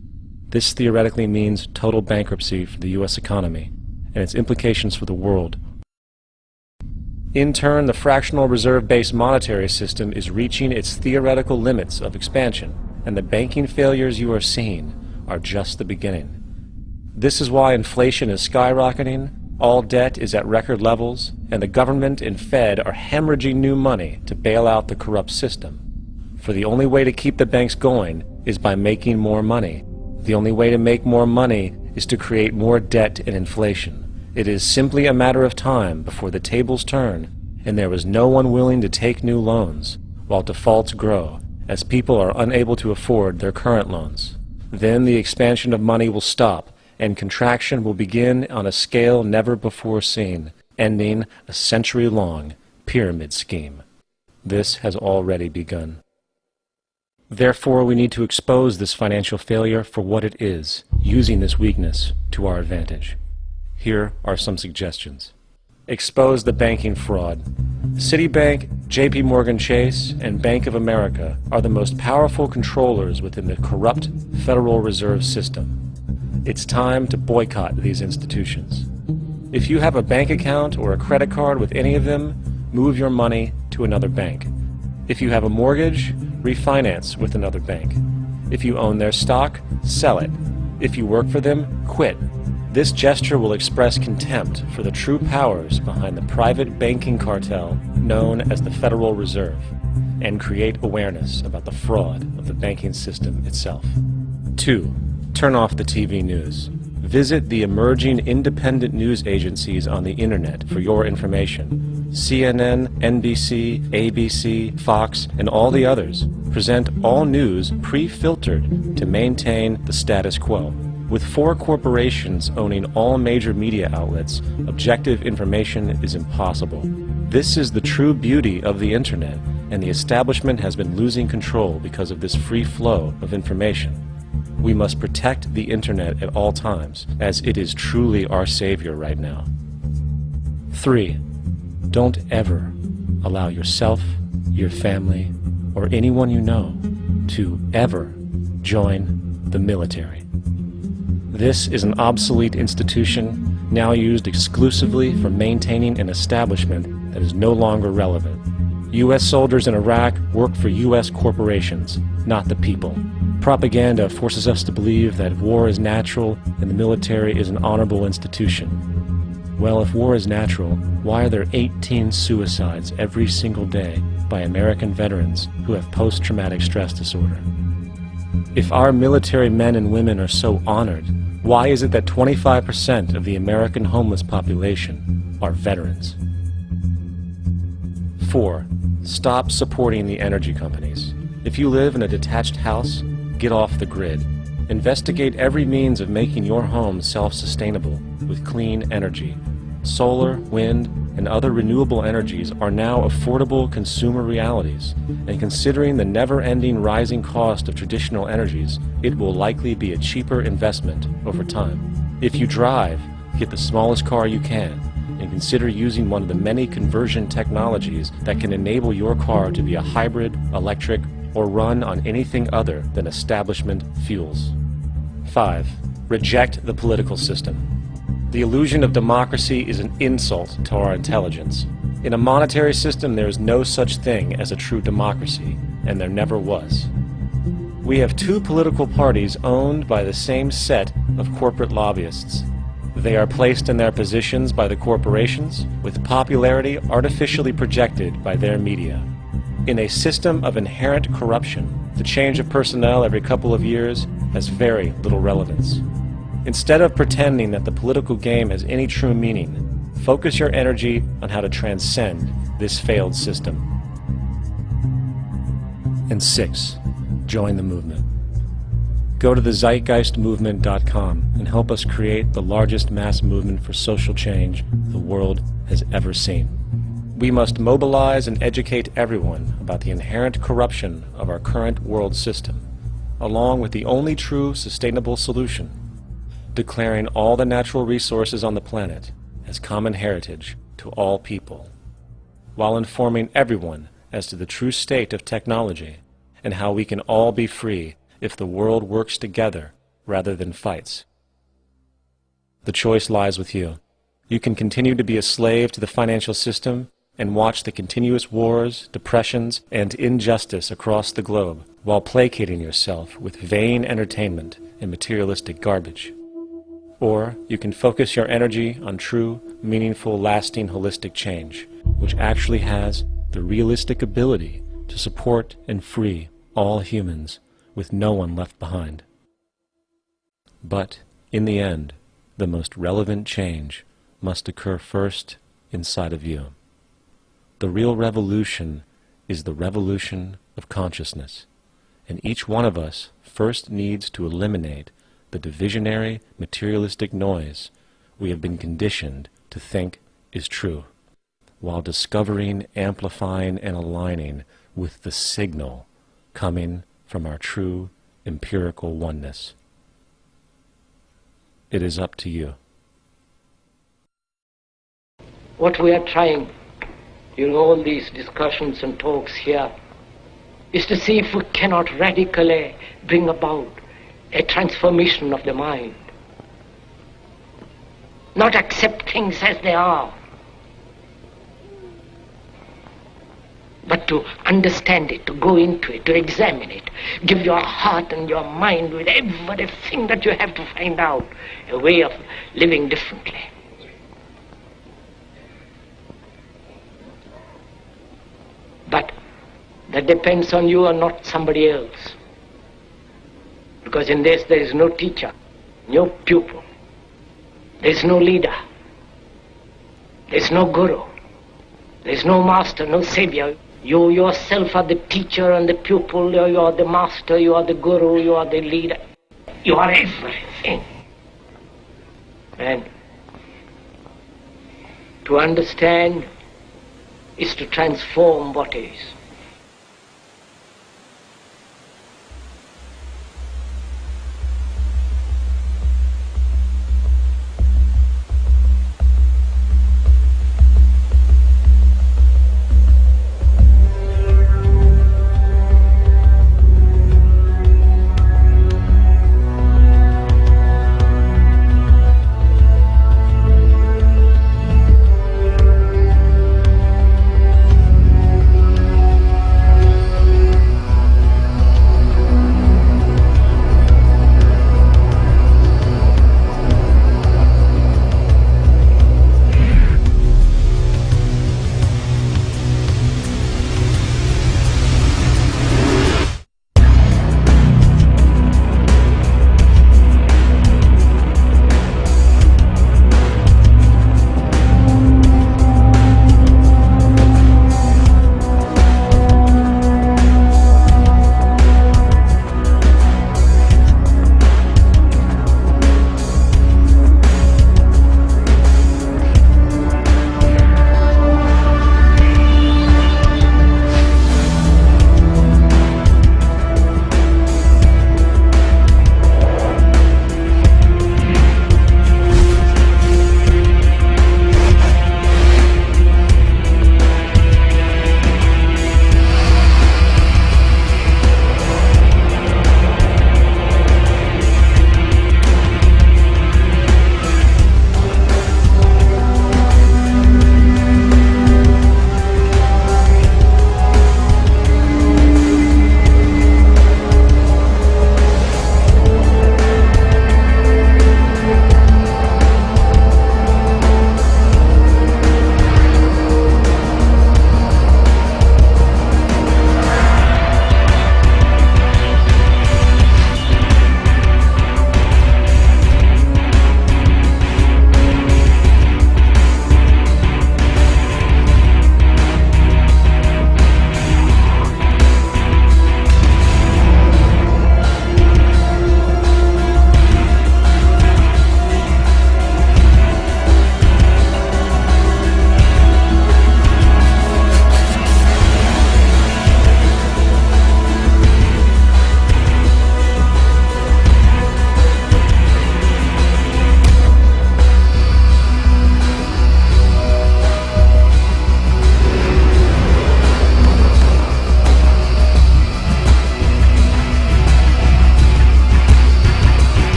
This theoretically means total bankruptcy for the U.S. economy and its implications for the world. In turn, the fractional reserve-based monetary system is reaching its theoretical limits of expansion, and the banking failures you are seeing are just the beginning. This is why inflation is skyrocketing, all debt is at record levels, and the government and Fed are hemorrhaging new money to bail out the corrupt system. For the only way to keep the banks going is by making more money. The only way to make more money is to create more debt and inflation. It is simply a matter of time before the tables turn and there is no one willing to take new loans, while defaults grow, as people are unable to afford their current loans. Then the expansion of money will stop, and contraction will begin on a scale never before seen, ending a century-long pyramid scheme. This has already begun. Therefore, we need to expose this financial failure for what it is, using this weakness to our advantage. Here are some suggestions. Expose the banking fraud. Citibank, JP Morgan Chase, and Bank of America are the most powerful controllers within the corrupt Federal Reserve System. It's time to boycott these institutions. If you have a bank account or a credit card with any of them, move your money to another bank. If you have a mortgage, refinance with another bank. If you own their stock, sell it. If you work for them, quit. This gesture will express contempt for the true powers behind the private banking cartel known as the Federal Reserve, and create awareness about the fraud of the banking system itself. 2. Turn off the TV news. Visit the emerging independent news agencies on the internet for your information. CNN, NBC, ABC, Fox, and all the others present all news pre-filtered to maintain the status quo. With 4 corporations owning all major media outlets, objective information is impossible. This is the true beauty of the internet, and the establishment has been losing control because of this free flow of information. We must protect the internet at all times, as it is truly our savior right now. 3. Don't ever allow yourself, your family, or anyone you know to ever join the military. This is an obsolete institution now used exclusively for maintaining an establishment that is no longer relevant. U.S. soldiers in Iraq work for U.S. corporations, not the people. Propaganda forces us to believe that war is natural and the military is an honorable institution. Well, if war is natural, why are there 18 suicides every single day by American veterans who have post-traumatic stress disorder? If our military men and women are so honored, why is it that 25% of the American homeless population are veterans? 4. Stop supporting the energy companies. If you live in a detached house, get off the grid. Investigate every means of making your home self-sustainable with clean energy. Solar, wind, and other renewable energies are now affordable consumer realities, and considering the never-ending rising cost of traditional energies, it will likely be a cheaper investment over time. If you drive, get the smallest car you can, and consider using one of the many conversion technologies that can enable your car to be a hybrid, electric, or run on anything other than establishment fuels. 5. Reject the political system. The illusion of democracy is an insult to our intelligence. In a monetary system, there is no such thing as a true democracy, and there never was. We have two political parties owned by the same set of corporate lobbyists. They are placed in their positions by the corporations, with popularity artificially projected by their media. In a system of inherent corruption, the change of personnel every couple of years has very little relevance. Instead of pretending that the political game has any true meaning, focus your energy on how to transcend this failed system. And 6. Join the movement. Go to the ZEITGEISTmovement.com and help us create the largest mass movement for social change the world has ever seen. We must mobilize and educate everyone about the inherent corruption of our current world system, along with the only true sustainable solution, declaring all the natural resources on the planet as common heritage to all people, while informing everyone as to the true state of technology and how we can all be free if the world works together rather than fights. The choice lies with you. You can continue to be a slave to the financial system and watch the continuous wars, depressions, and injustice across the globe while placating yourself with vain entertainment and materialistic garbage. Or you can focus your energy on true, meaningful, lasting, holistic change, which actually has the realistic ability to support and free all humans with no one left behind. But, in the end, the most relevant change must occur first inside of you. The real revolution is the revolution of consciousness, and each one of us first needs to eliminate the divisionary, materialistic noise we have been conditioned to think is true, while discovering, amplifying, and aligning with the signal coming from our true empirical oneness. It is up to you. What we are trying in all these discussions and talks here is to see if we cannot radically bring about a transformation of the mind. Not accept things as they are, but to understand it, to go into it, to examine it. Give your heart and your mind with everything that you have to find out a way of living differently. But that depends on you and not somebody else. Because in this there is no teacher, no pupil, there is no leader, there is no guru, there is no master, no savior. You yourself are the teacher and the pupil, you are the master, you are the guru, you are the leader. You are everything. And to understand is to transform what is.